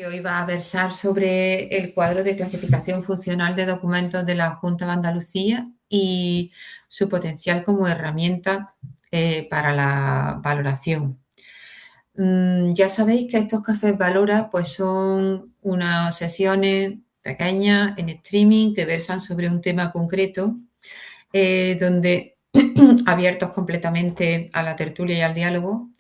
Que hoy va a versar sobre el cuadro de clasificación funcional de documentos de la Junta de Andalucía y su potencial como herramienta para la valoración. Ya sabéis que estos cafés Valora pues son unas sesiones pequeñas en streaming que versan sobre un tema concreto, donde abiertos completamente a la tertulia y al diálogo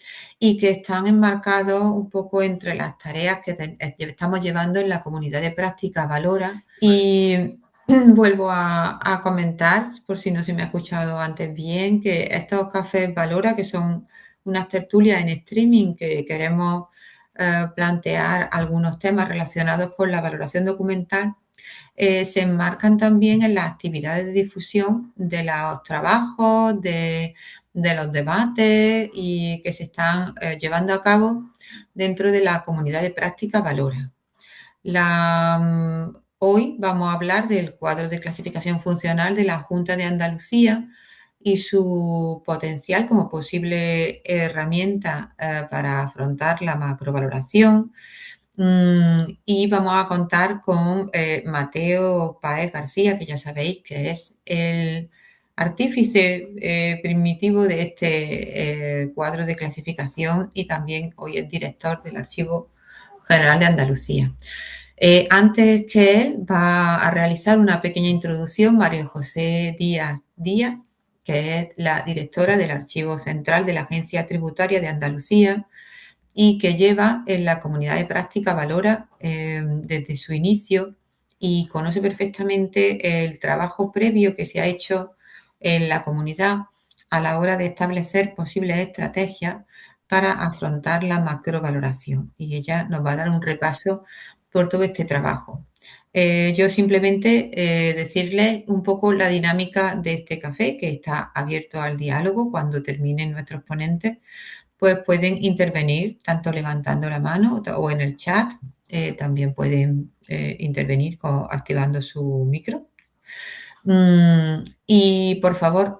y que están enmarcados un poco entre las tareas que estamos llevando en la comunidad de práctica Valora. Y vuelvo a comentar, por si no se me ha escuchado antes bien, que estos cafés Valora, que son unas tertulias en streaming que queremos plantear algunos temas relacionados con la valoración documental, se enmarcan también en las actividades de difusión de los trabajos, de los debates y que se están llevando a cabo dentro de la comunidad de práctica Valora. Hoy vamos a hablar del cuadro de clasificación funcional de la Junta de Andalucía y su potencial como posible herramienta para afrontar la macrovaloración. Y vamos a contar con Mateo Páez García, que ya sabéis que es el artífice primitivo de este cuadro de clasificación y también hoy es director del Archivo General de Andalucía. Antes que él va a realizar una pequeña introducción María José Díaz Díaz, que es la directora del Archivo Central de la Agencia Tributaria de Andalucía y que lleva en la comunidad de práctica Valora desde su inicio y conoce perfectamente el trabajo previo que se ha hecho en la comunidad a la hora de establecer posibles estrategias para afrontar la macrovaloración. Y ella nos va a dar un repaso por todo este trabajo. Yo simplemente decirles un poco la dinámica de este café, que está abierto al diálogo cuando terminen nuestros ponentes, pues pueden intervenir tanto levantando la mano o en el chat, también pueden intervenir activando su micro. Y por favor,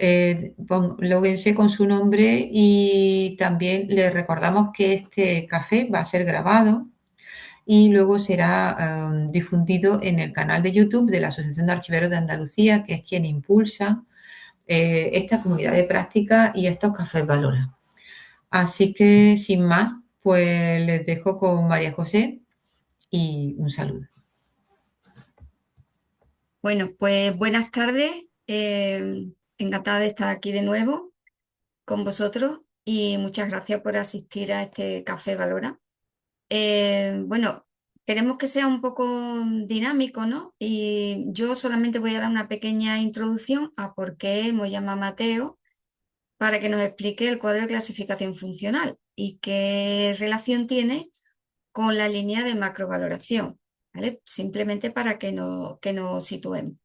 lóguense con su nombre y también les recordamos que este café va a ser grabado y luego será difundido en el canal de YouTube de la Asociación de Archiveros de Andalucía, que es quien impulsa esta comunidad de práctica y estos cafés Valora. Así que, sin más, pues les dejo con María José y un saludo. Bueno, pues buenas tardes. Encantada de estar aquí de nuevo con vosotros y muchas gracias por asistir a este Café Valora. Bueno, queremos que sea un poco dinámico, ¿no? Y yo solamente voy a dar una pequeña introducción a por qué hemos llamado a Mateo para que nos explique el cuadro de clasificación funcional y qué relación tiene con la línea de macrovaloración, ¿vale? Simplemente para que nos situemos.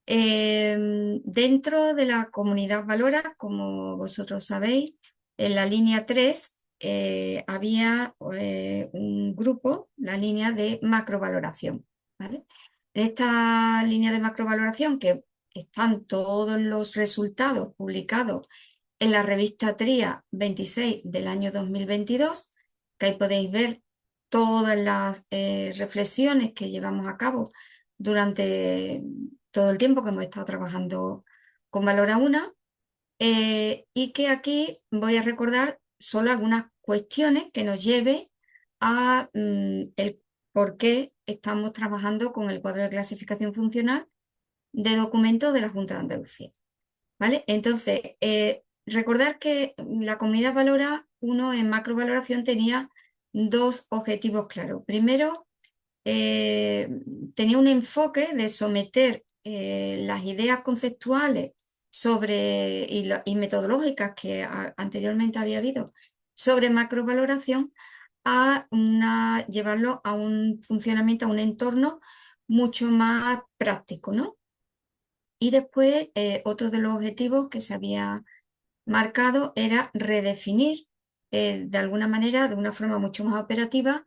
Dentro de la comunidad Valora, como vosotros sabéis, en la línea 3 había un grupo, la línea de macrovaloración, ¿vale? En esta línea de macrovaloración, que están todos los resultados publicados en la revista TRIA 26 del año 2022, que ahí podéis ver todas las reflexiones que llevamos a cabo durante todo el tiempo que hemos estado trabajando con Valora 1, y que aquí voy a recordar solo algunas cuestiones que nos lleve a el por qué estamos trabajando con el cuadro de clasificación funcional de documentos de la Junta de Andalucía. ¿Vale? Entonces, recordar que la comunidad Valora 1 en macrovaloración tenía dos objetivos claros. Primero, eh, tenía un enfoque de someter las ideas conceptuales y metodológicas que anteriormente había habido sobre macrovaloración llevarlo a un funcionamiento, a un entorno mucho más práctico, ¿no? Y después, otro de los objetivos que se había marcado era redefinir de alguna manera, de una forma mucho más operativa,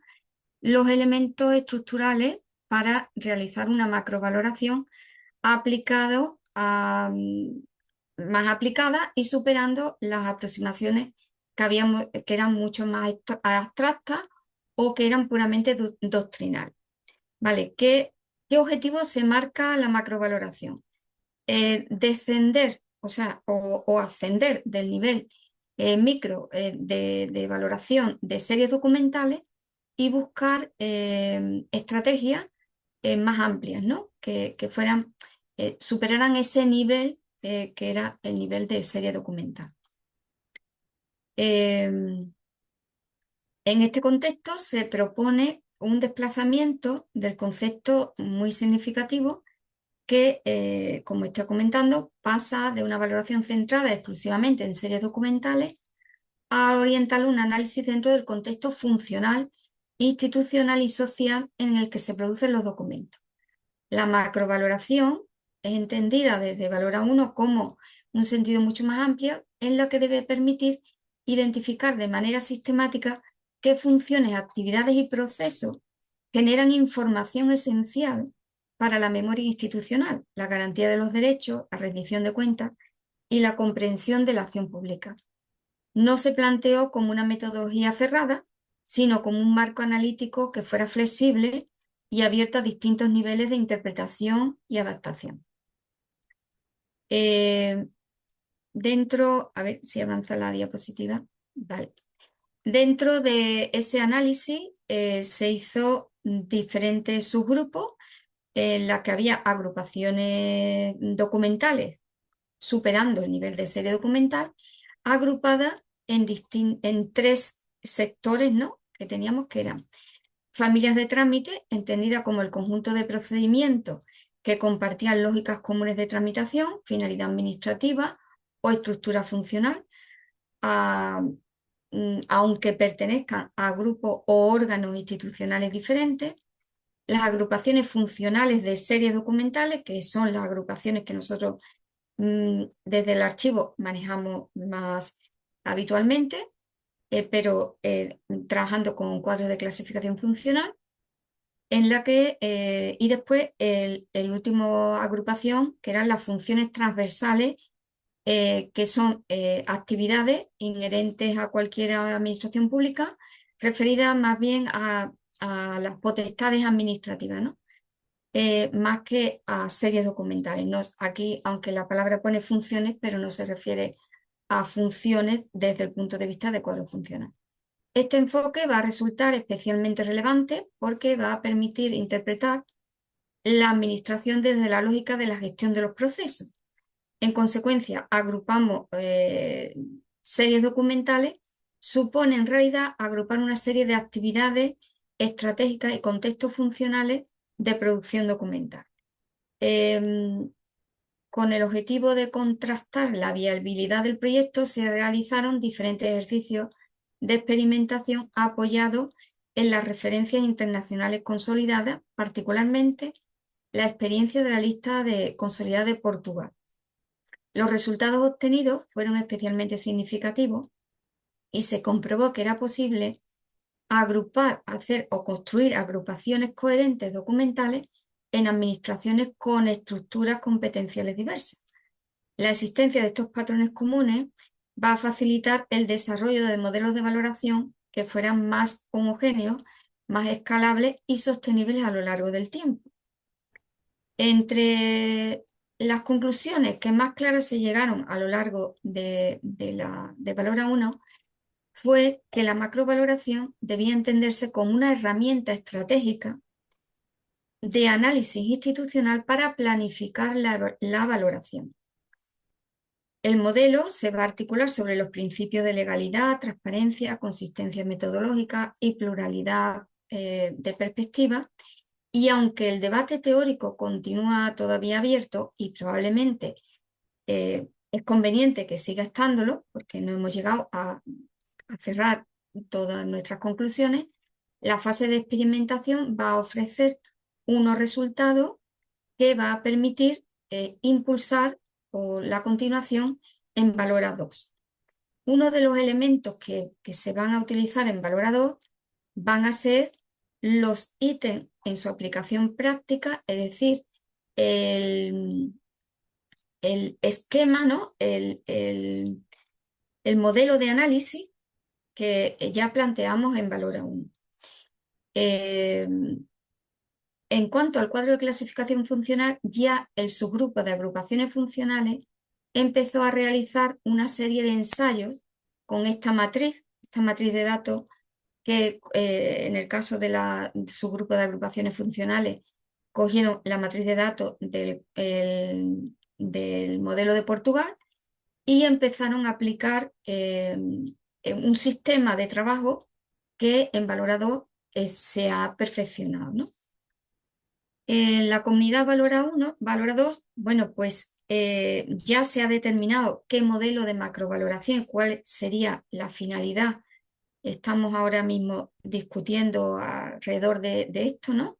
los elementos estructurales para realizar una macrovaloración aplicado más aplicada y superando las aproximaciones que eran mucho más abstractas o que eran puramente doctrinales. ¿Vale? ¿Qué objetivo se marca la macrovaloración? Descender, o sea, o ascender del nivel micro de valoración de series documentales y buscar estrategias más amplias, ¿no? Que fueran, superaran ese nivel que era el nivel de serie documental. En este contexto se propone un desplazamiento del concepto muy significativo que, como estoy comentando, pasa de una valoración centrada exclusivamente en series documentales a orientar un análisis dentro del contexto funcional, institucional y social en el que se producen los documentos. La macrovaloración es entendida desde Valora 1 como un sentido mucho más amplio en lo que debe permitir identificar de manera sistemática qué funciones, actividades y procesos generan información esencial para la memoria institucional, la garantía de los derechos, la rendición de cuentas y la comprensión de la acción pública. No se planteó como una metodología cerrada, sino como un marco analítico que fuera flexible y abierto a distintos niveles de interpretación y adaptación. Eh, a ver si avanza la diapositiva. Vale. Dentro de ese análisis se hizo diferentes subgrupos en la que había agrupaciones documentales superando el nivel de serie documental, agrupadas en tres sectores, ¿no? Que teníamos, que eran familias de trámite, entendida como el conjunto de procedimientos que compartían lógicas comunes de tramitación, finalidad administrativa o estructura funcional, a- aunque pertenezcan a grupos o órganos institucionales diferentes. Las agrupaciones funcionales de series documentales, que son las agrupaciones que nosotros desde el archivo manejamos más habitualmente, pero trabajando con cuadros de clasificación funcional, en la que, y después el último agrupación, que eran las funciones transversales, que son actividades inherentes a cualquier administración pública, referidas más bien a las potestades administrativas, ¿no? Más que a series documentales. Aquí, aunque la palabra pone funciones, pero no se refiere a funciones desde el punto de vista de cuadro funcional. Este enfoque va a resultar especialmente relevante porque va a permitir interpretar la administración desde la lógica de la gestión de los procesos. En consecuencia, agrupamos series documentales, supone en realidad agrupar una serie de actividades estratégicas y contextos funcionales de producción documental. Em, con el objetivo de contrastar la viabilidad del proyecto, se realizaron diferentes ejercicios de experimentación apoyados en las referencias internacionales consolidadas, particularmente la experiencia de la lista consolidada de Portugal. Los resultados obtenidos fueron especialmente significativos y se comprobó que era posible agrupar, hacer o construir agrupaciones coherentes documentales en administraciones con estructuras competenciales diversas. La existencia de estos patrones comunes va a facilitar el desarrollo de modelos de valoración que fueran más homogéneos, más escalables y sostenibles a lo largo del tiempo. Entre las conclusiones que más claras se llegaron a lo largo de Valora 1 fue que la macrovaloración debía entenderse como una herramienta estratégica de análisis institucional para planificar la valoración. El modelo se va a articular sobre los principios de legalidad, transparencia, consistencia metodológica y pluralidad de perspectivas. Y aunque el debate teórico continúa todavía abierto y probablemente es conveniente que siga estándolo, porque no hemos llegado a cerrar todas nuestras conclusiones, la fase de experimentación va a ofrecer unos resultados que va a permitir impulsar la continuación en Valora 2. Uno de los elementos que se van a utilizar en Valora 2 van a ser los ítems en su aplicación práctica, es decir, el, el esquema, ¿no? El modelo de análisis que ya planteamos en Valora 1. Eh, en cuanto al cuadro de clasificación funcional, ya el subgrupo de agrupaciones funcionales empezó a realizar una serie de ensayos con esta matriz de datos que en el caso de subgrupo de agrupaciones funcionales cogieron la matriz de datos del modelo de Portugal y empezaron a aplicar un sistema de trabajo que en Valora 2 se ha perfeccionado, ¿no? En la comunidad Valora 2, bueno, pues ya se ha determinado qué modelo de macrovaloración, cuál sería la finalidad. Estamos ahora mismo discutiendo alrededor de esto, ¿no?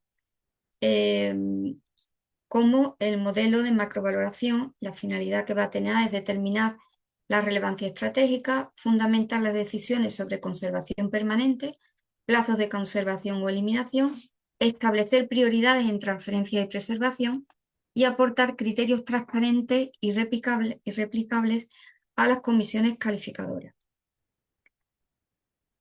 Eh, Como el modelo de macrovaloración, la finalidad que va a tener es determinar la relevancia estratégica, fundamentar las decisiones sobre conservación permanente, plazos de conservación o eliminación, establecer prioridades en transferencia y preservación y aportar criterios transparentes y replicables a las comisiones calificadoras.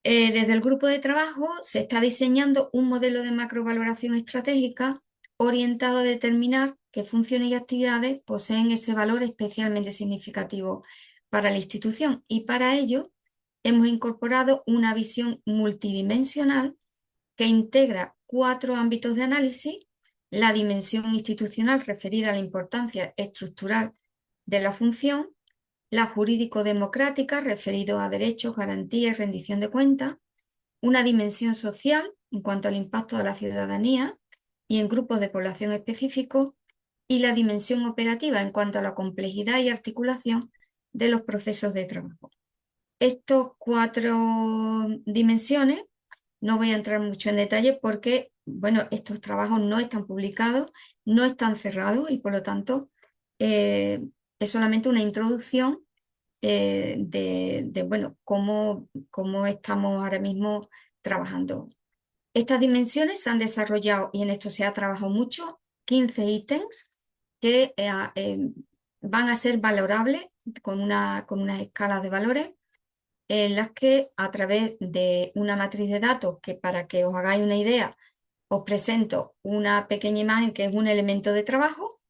Desde el grupo de trabajo se está diseñando un modelo de macrovaloración estratégica orientado a determinar qué funciones y actividades poseen ese valor especialmente significativo para la institución, y para ello hemos incorporado una visión multidimensional que integra 4 ámbitos de análisis: la dimensión institucional referida a la importancia estructural de la función, la jurídico-democrática referido a derechos, garantías y rendición de cuentas, una dimensión social en cuanto al impacto de la ciudadanía y en grupos de población específicos, y la dimensión operativa en cuanto a la complejidad y articulación de los procesos de trabajo. Estos 4 dimensiones, no voy a entrar mucho en detalle porque, bueno, estos trabajos no están publicados, no están cerrados y por lo tanto es solamente una introducción bueno, cómo estamos ahora mismo trabajando. Estas dimensiones se han desarrollado, y en esto se ha trabajado mucho, 15 ítems que van a ser valorables con unas escalas de valores en las que, a través de una matriz de datos, que para que os hagáis una idea, os presento una pequeña imagen que es un elemento de trabajo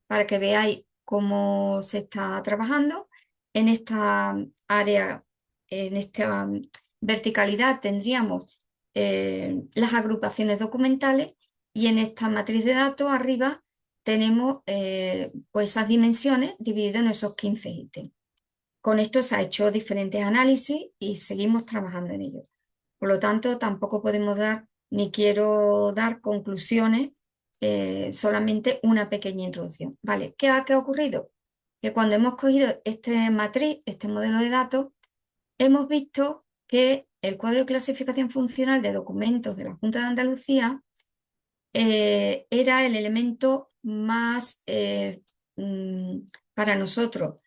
para que veáis cómo se está trabajando. En esta área, en esta verticalidad tendríamos las agrupaciones documentales, y en esta matriz de datos arriba tenemos pues esas dimensiones divididas en esos 15 ítems. Con esto se ha hecho diferentes análisis y seguimos trabajando en ello. Por lo tanto, tampoco podemos dar, ni quiero dar conclusiones, solamente una pequeña introducción. ¿Vale? ¿Qué ha ocurrido? Que cuando hemos cogido este matriz, este modelo de datos, hemos visto que el cuadro de clasificación funcional de documentos de la Junta de Andalucía era el elemento más, para nosotros,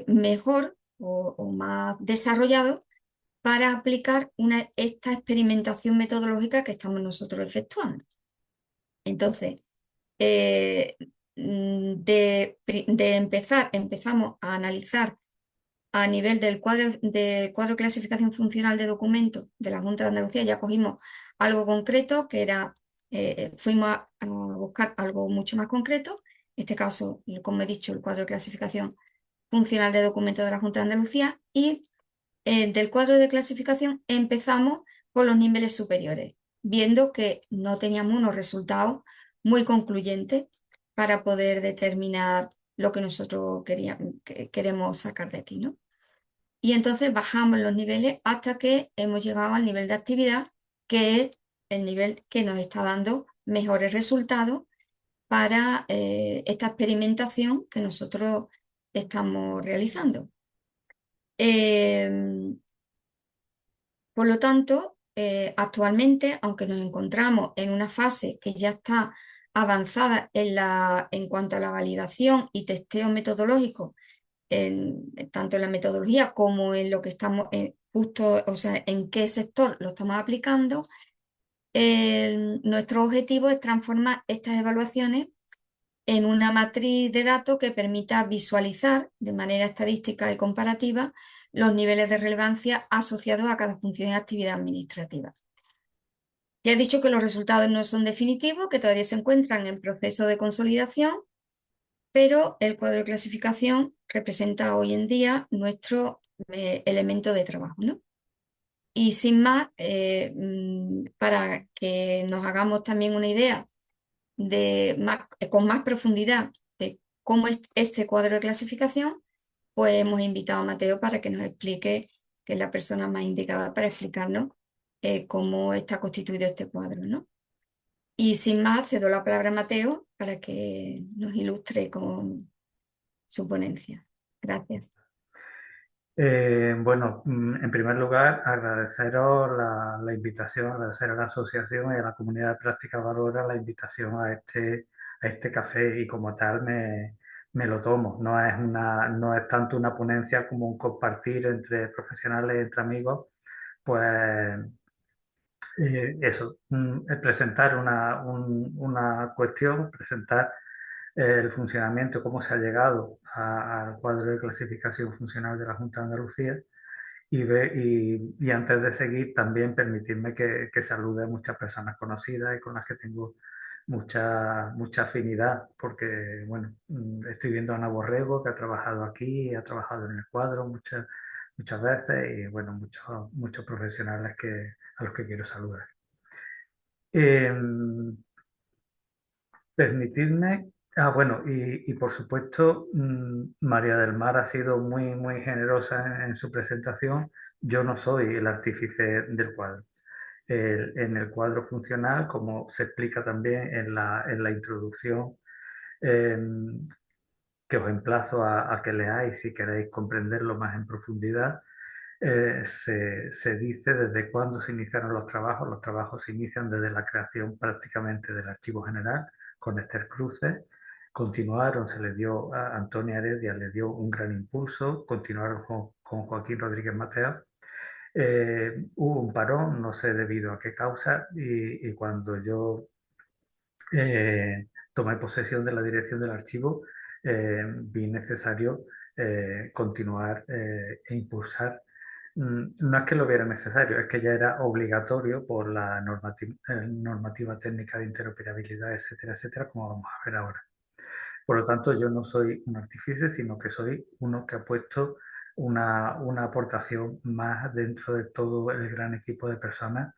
mejor o más desarrollado para aplicar esta experimentación metodológica que estamos nosotros efectuando. Entonces, empezamos a analizar a nivel del cuadro de clasificación funcional de documentos de la Junta de Andalucía. Ya cogimos algo concreto, que era, fuimos a buscar algo mucho más concreto, en este caso, como he dicho, el cuadro de clasificación funcional de documentos de la Junta de Andalucía, y del cuadro de clasificación empezamos por los niveles superiores, viendo que no teníamos unos resultados muy concluyentes para poder determinar lo que nosotros queremos sacar de aquí, ¿no? Y entonces bajamos los niveles hasta que hemos llegado al nivel de actividad, que es el nivel que nos está dando mejores resultados para esta experimentación que nosotros estamos realizando. Por lo tanto, actualmente, aunque nos encontramos en una fase que ya está avanzada en cuanto a la validación y testeo metodológico, tanto en la metodología como en lo que estamos justo, o sea, en qué sector lo estamos aplicando, nuestro objetivo es transformar estas evaluaciones en una matriz de datos que permita visualizar de manera estadística y comparativa los niveles de relevancia asociados a cada función y actividad administrativa. Ya he dicho que los resultados no son definitivos, que todavía se encuentran en proceso de consolidación, pero el cuadro de clasificación representa hoy en día nuestro elemento de trabajo, ¿no? Y sin más, para que nos hagamos también una idea con más profundidad de cómo es este cuadro de clasificación, pues hemos invitado a Mateo para que nos explique, que es la persona más indicada para explicarnos cómo está constituido este cuadro, ¿no? Y sin más, cedo la palabra a Mateo para que nos ilustre con su ponencia. Gracias. Bueno, en primer lugar, agradeceros la invitación, agradecer a la asociación y a la comunidad de Práctica Valora la invitación a este café y como tal me lo tomo. No es tanto una ponencia como un compartir entre profesionales, entre amigos, pues eso, presentar una cuestión, presentar el funcionamiento, cómo se ha llegado al cuadro de clasificación funcional de la Junta de Andalucía y antes de seguir también permitirme que salude a muchas personas conocidas y con las que tengo mucha afinidad, porque bueno, estoy viendo a Ana Borrego que ha trabajado aquí, ha trabajado en el cuadro muchas veces y bueno, muchos profesionales a los que quiero saludar. Em, Permitidme, bueno, y por supuesto, María del Mar ha sido muy generosa en su presentación. Yo no soy el artífice del cuadro. En el cuadro funcional, como se explica también en la introducción, em, que os emplazo a que leáis si queréis comprenderlo más en profundidad, se dice desde cuándo se iniciaron los trabajos. Los trabajos se inician desde la creación prácticamente del Archivo General con Esther Cruces. Continuaron, se le dio a Antonia Heredia, le dio un gran impulso, continuaron con Joaquín Rodríguez Mateo. Hubo un parón, no sé debido a qué causa, y cuando yo tomé posesión de la dirección del archivo, vi necesario continuar e impulsar. No es que lo viera necesario, es que ya era obligatorio por la normativa técnica de interoperabilidad, etcétera, etcétera, como vamos a ver ahora. Por lo tanto, yo no soy un artífice, sino que soy uno que ha puesto una aportación más dentro de todo el gran equipo de personas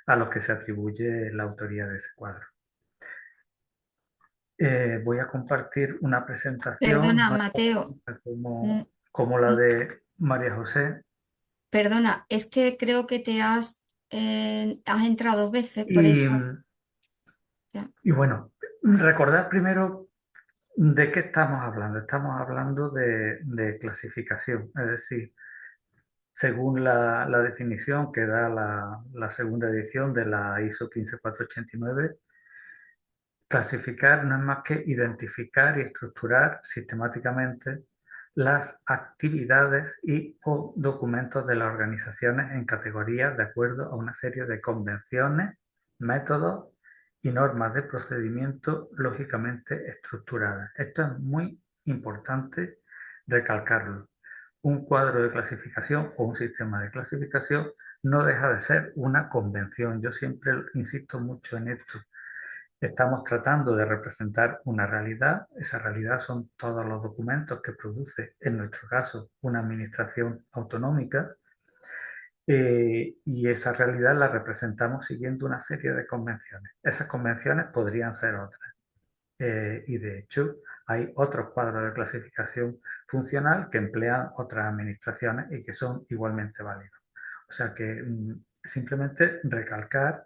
a los que se atribuye la autoría de ese cuadro. Voy a compartir una presentación Perdona, Mateo. mm, como la mm, de María José. Perdona, es que creo que has entrado dos veces, por Y, eso. Ya. y bueno, recordar primero de qué estamos hablando. Estamos hablando de clasificación, es decir, según la definición que da la segunda edición de la ISO 15489, clasificar no es más que identificar y estructurar sistemáticamente las actividades y o documentos de las organizaciones en categorías de acuerdo a una serie de convenciones, métodos y normas de procedimiento lógicamente estructuradas. Esto es muy importante recalcarlo. Un cuadro de clasificación o un sistema de clasificación no deja de ser una convención. Yo siempre insisto mucho en esto. Estamos tratando de representar una realidad. Esa realidad son todos los documentos que produce, en nuestro caso, una administración autonómica, y esa realidad la representamos siguiendo una serie de convenciones. Esas convenciones podrían ser otras. Y de hecho, hay otros cuadros de clasificación funcional que emplean otras administraciones y que son igualmente válidos. O sea que simplemente recalcar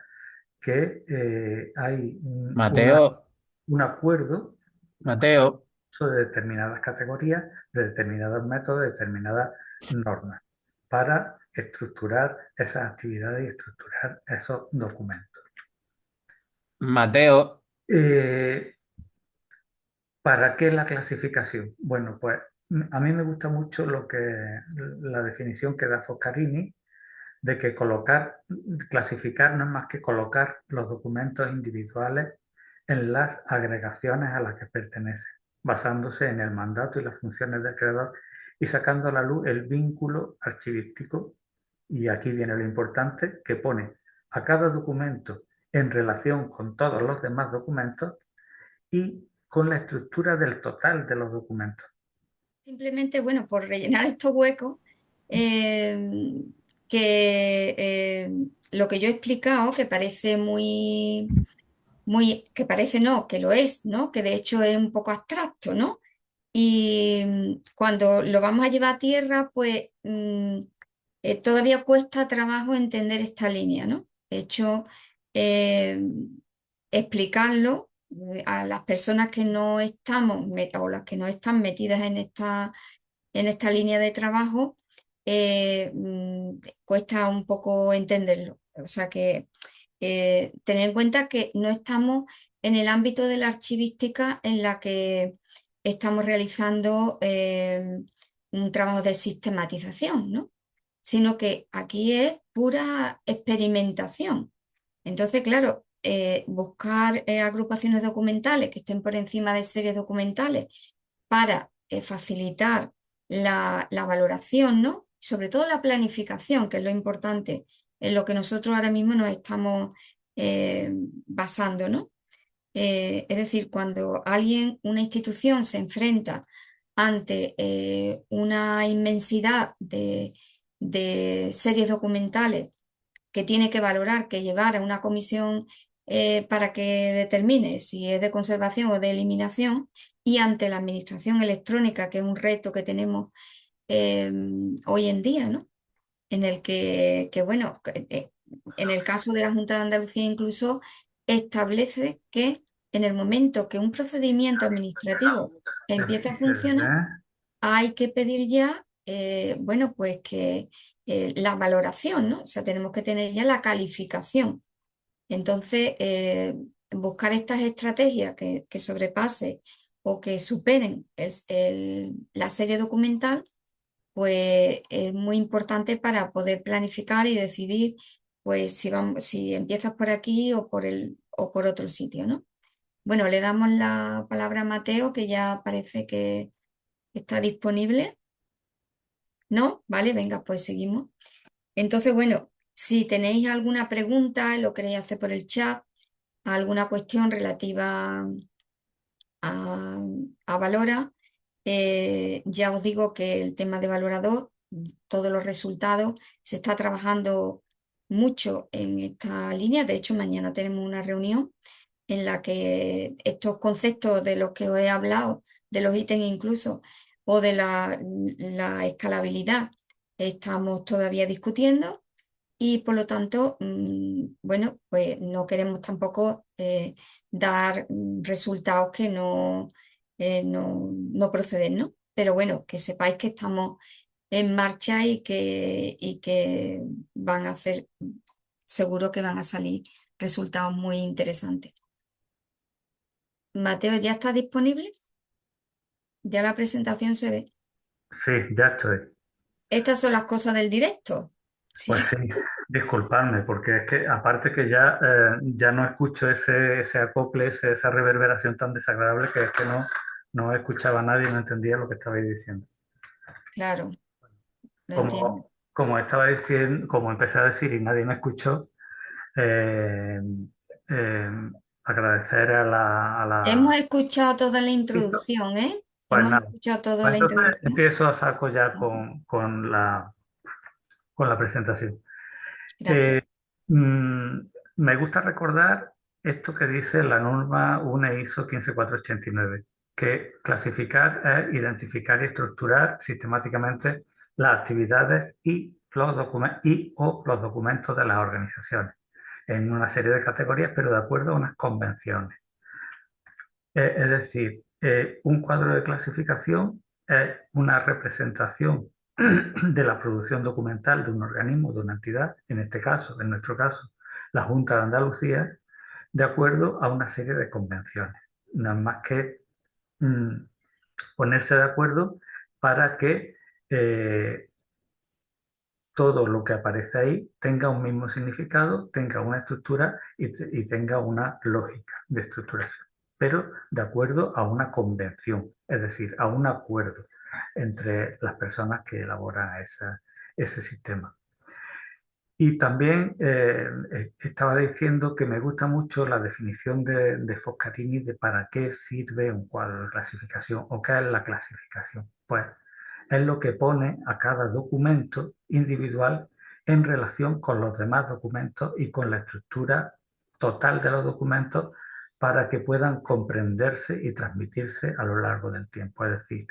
que hay Mateo, un acuerdo Mateo, de determinadas categorías, de determinados métodos, de determinadas normas, para estructurar esas actividades y estructurar esos documentos. Mateo, Eh, ¿Para qué la clasificación? Bueno, pues a mí me gusta mucho la definición que da Foscarini de que clasificar no es más que colocar los documentos individuales en las agregaciones a las que pertenecen, basándose en el mandato y las funciones del creador y sacando a la luz el vínculo archivístico. Y aquí viene lo importante, que pone a cada documento en relación con todos los demás documentos y con la estructura del total de los documentos. Simplemente, bueno, por rellenar estos huecos, eh, que lo que yo he explicado, que parece que parece no, que lo es, ¿no? Que de hecho es un poco abstracto, ¿no? Y cuando lo vamos a llevar a tierra, pues todavía cuesta trabajo entender esta línea, ¿no? De hecho, eh, explicarlo a las personas que no estamos o las que no están metidas en esta línea de trabajo, cuesta un poco entenderlo. O sea que tener en cuenta que no estamos en el ámbito de la archivística en la que estamos realizando un trabajo de sistematización, ¿no? Sino que aquí es pura experimentación. Entonces, claro, buscar agrupaciones documentales que estén por encima de series documentales para facilitar la valoración, ¿no? Sobre todo la planificación, que es lo importante, en lo que nosotros ahora mismo nos estamos basando, ¿no? Es decir, cuando alguien, una institución se enfrenta ante una inmensidad de series documentales que tiene que valorar, que llevar a una comisión para que determine si es de conservación o de eliminación, y ante la administración electrónica, que es un reto que tenemos eh, hoy en día, ¿no? En el bueno, en el caso de la Junta de Andalucía incluso establece que en el momento que un procedimiento administrativo empiece a funcionar, hay que pedir ya, bueno, pues que la valoración, ¿no? O sea, tenemos que tener ya la calificación. Entonces, buscar estas estrategias que sobrepase o que superen la serie documental, pues es muy importante para poder planificar y decidir, pues si empiezas por aquí o por otro sitio, ¿no? Bueno, le damos la palabra a Mateo, que ya parece que está disponible. ¿No? Vale, venga, pues seguimos. Entonces, bueno, si tenéis alguna pregunta, lo queréis hacer por el chat, alguna cuestión relativa a, a Valora, ya os digo que el tema de Valorador, todos los resultados, se está trabajando mucho en esta línea. De hecho, mañana tenemos una reunión en la que estos conceptos de los que os he hablado, de los ítems incluso, o de la escalabilidad, estamos todavía discutiendo y por lo tanto, bueno, pues no queremos tampoco dar resultados que no proceden, ¿no? Pero bueno, que sepáis que estamos en marcha y que van a hacer, seguro que van a salir resultados muy interesantes. Mateo, ¿ya está disponible? Ya la presentación se ve. Sí, ya estoy. Estas son las cosas del directo. Sí, Pues sí, disculpadme, porque es que aparte que ya no escucho ese acople, esa reverberación tan desagradable que es que no escuchaba a nadie y no entendía lo que estabais diciendo. claro, lo entiendo. Como estaba diciendo, como empecé a decir y nadie me escuchó, eh, eh, agradecer Hemos escuchado toda la Listo. introducción, ¿eh? Pues Hemos nada, escuchado toda pues la entonces introducción. empiezo a saco ya con la presentación. Gracias. Eh, mm, Me gusta recordar esto que dice la norma UNE ISO 15489, que clasificar es identificar y estructurar sistemáticamente las actividades y o los documentos de las organizaciones en una serie de categorías, pero de acuerdo a unas convenciones. Es decir, un cuadro de clasificación es una representación de la producción documental de un organismo, de una entidad, en este caso, en nuestro caso, la Junta de Andalucía, de acuerdo a una serie de convenciones. No es más que mm, ponerse de acuerdo para que todo lo que aparece ahí tenga un mismo significado, tenga una estructura y tenga una lógica de estructuración, pero de acuerdo a una convención, es decir, a un acuerdo entre las personas que elaboran ese sistema. Y también estaba diciendo que me gusta mucho la definición de Foscarini de para qué sirve un cuadro de clasificación o qué es la clasificación. Pues es lo que pone a cada documento individual en relación con los demás documentos y con la estructura total de los documentos para que puedan comprenderse y transmitirse a lo largo del tiempo. Es decir,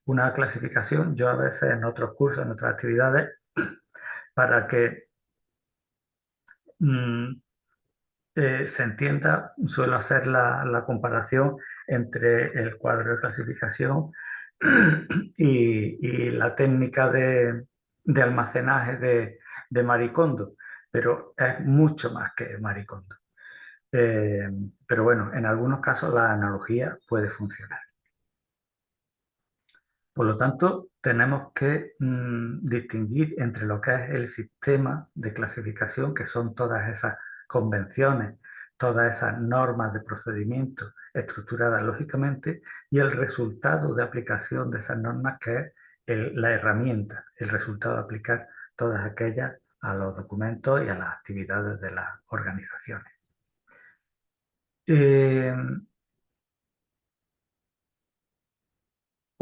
una clasificación, yo a veces en otros cursos, en otras actividades, para que mm, se entienda, suelo hacer la comparación entre el cuadro de clasificación y la técnica de almacenaje de Maricondo, pero es mucho más que Maricondo. Eh, pero bueno, en algunos casos la analogía puede funcionar. Por lo tanto, tenemos que distinguir entre lo que es el sistema de clasificación, que son todas esas convenciones, todas esas normas de procedimiento estructuradas lógicamente, y el resultado de aplicación de esas normas, que es la herramienta, el resultado de aplicar todas aquellas a los documentos y a las actividades de las organizaciones. Eh,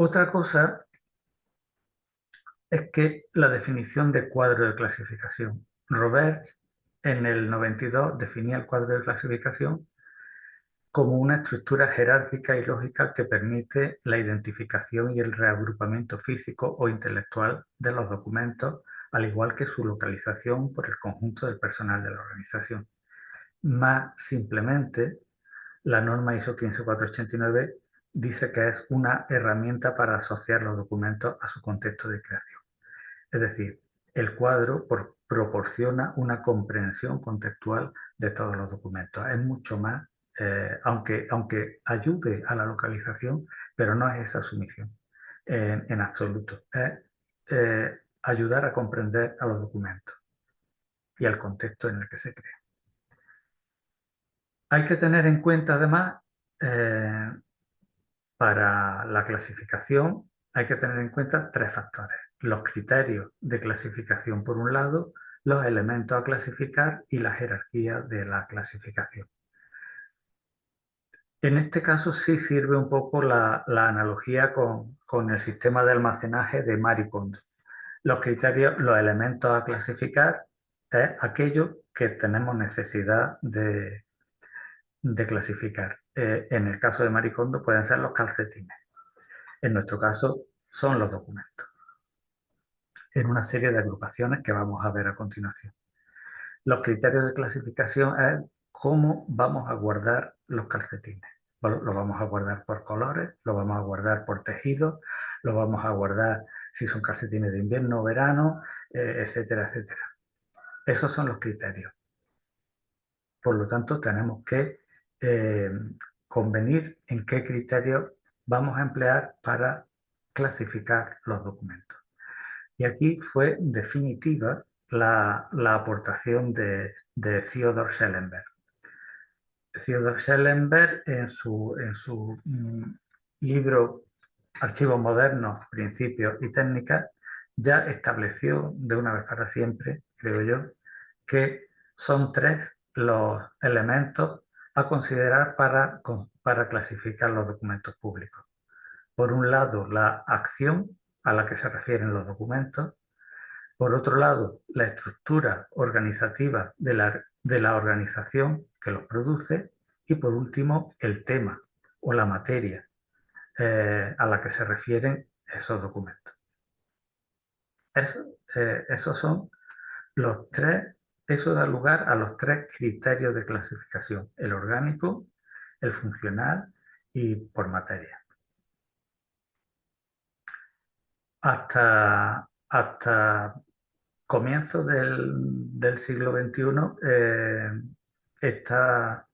Otra cosa es que la definición de cuadro de clasificación. Robert, en el 92, definía el cuadro de clasificación como una estructura jerárquica y lógica que permite la identificación y el reagrupamiento físico o intelectual de los documentos, al igual que su localización por el conjunto del personal de la organización. Más simplemente, la norma ISO 15489 dice que es una herramienta para asociar los documentos a su contexto de creación. Es decir, el cuadro proporciona una comprensión contextual de todos los documentos. Es mucho más, aunque ayude a la localización, pero no es esa su misión en absoluto. Es ayudar a comprender a los documentos y al contexto en el que se crea. Hay que tener en cuenta además, para la clasificación, hay que tener en cuenta tres factores: los criterios de clasificación por un lado, los elementos a clasificar y la jerarquía de la clasificación. En este caso sí sirve un poco la analogía con el sistema de almacenaje de Marie Kondo. Los criterios, los elementos a clasificar es aquello que tenemos necesidad de clasificar. En el caso de Marie Kondo pueden ser los calcetines. En nuestro caso son los documentos, en una serie de agrupaciones que vamos a ver a continuación. Los criterios de clasificación es cómo vamos a guardar los calcetines. Lo vamos a guardar por colores, lo vamos a guardar por tejidos, lo vamos a guardar si son calcetines de invierno o verano, etcétera, etcétera. Esos son los criterios. Por lo tanto, tenemos que eh, convenir en qué criterios vamos a emplear para clasificar los documentos. Y aquí fue definitiva la aportación de Theodor Schellenberg. Theodor Schellenberg, en su libro Archivos modernos, principios y técnicas, ya estableció de una vez para siempre, creo yo, que son tres los elementos a considerar para clasificar los documentos públicos. Por un lado, la acción a la que se refieren los documentos. Por otro lado, la estructura organizativa de la organización que los produce. Y por último, el tema o la materia a la que se refieren esos documentos. Esos son los tres, eso da lugar a los tres criterios de clasificación: el orgánico, el funcional y por materia. Hasta comienzos del siglo XXI, está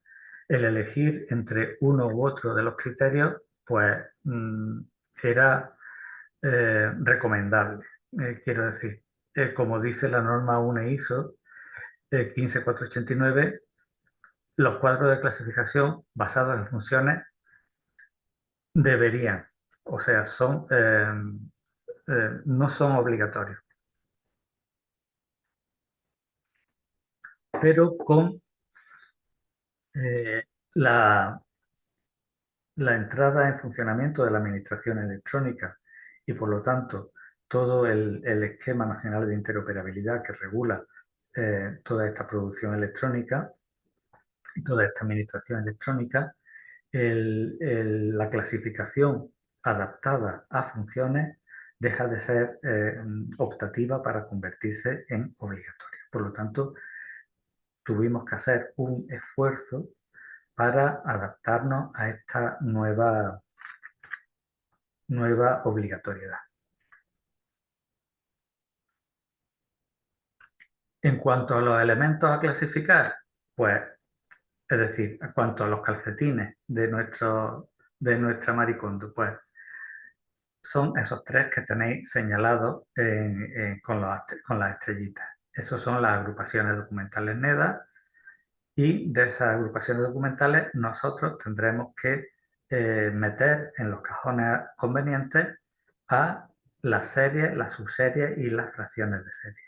el elegir entre uno u otro de los criterios, pues era recomendable. Quiero decir, como dice la norma UNE ISO 15489, los cuadros de clasificación basados en funciones deberían, o sea, no son obligatorios. pero con eh, la, la entrada en funcionamiento de la administración electrónica y por lo tanto todo el esquema nacional de interoperabilidad que regula toda esta producción electrónica y toda esta administración electrónica, la clasificación adaptada a funciones deja de ser optativa para convertirse en obligatoria. Por lo tanto, tuvimos que hacer un esfuerzo para adaptarnos a esta nueva obligatoriedad. En cuanto a los elementos a clasificar, pues, es decir, en cuanto a los calcetines de nuestra Maricondo, pues son esos tres que tenéis señalados con las estrellitas. Esos son las agrupaciones documentales NEDA y de esas agrupaciones documentales nosotros tendremos que meter en los cajones convenientes a las series, las subseries y las fracciones de serie.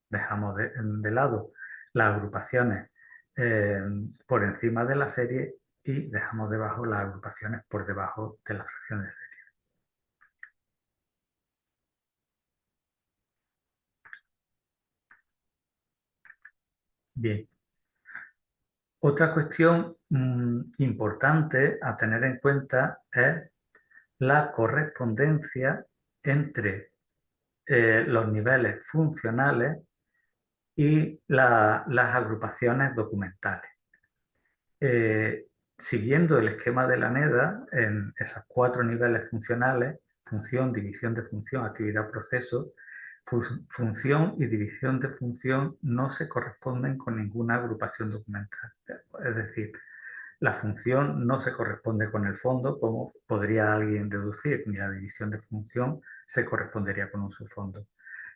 Dejamos de lado las agrupaciones eh, por encima de la serie y dejamos debajo las agrupaciones por debajo de las fracciones de serie. Bien. Otra cuestión importante a tener en cuenta es la correspondencia entre los niveles funcionales y las agrupaciones documentales. Siguiendo el esquema de la NEDA, en esos cuatro niveles funcionales, función, división de función, actividad, proceso, función y división de función no se corresponden con ninguna agrupación documental. Es decir, la función no se corresponde con el fondo, como podría alguien deducir, ni la división de función se correspondería con un subfondo.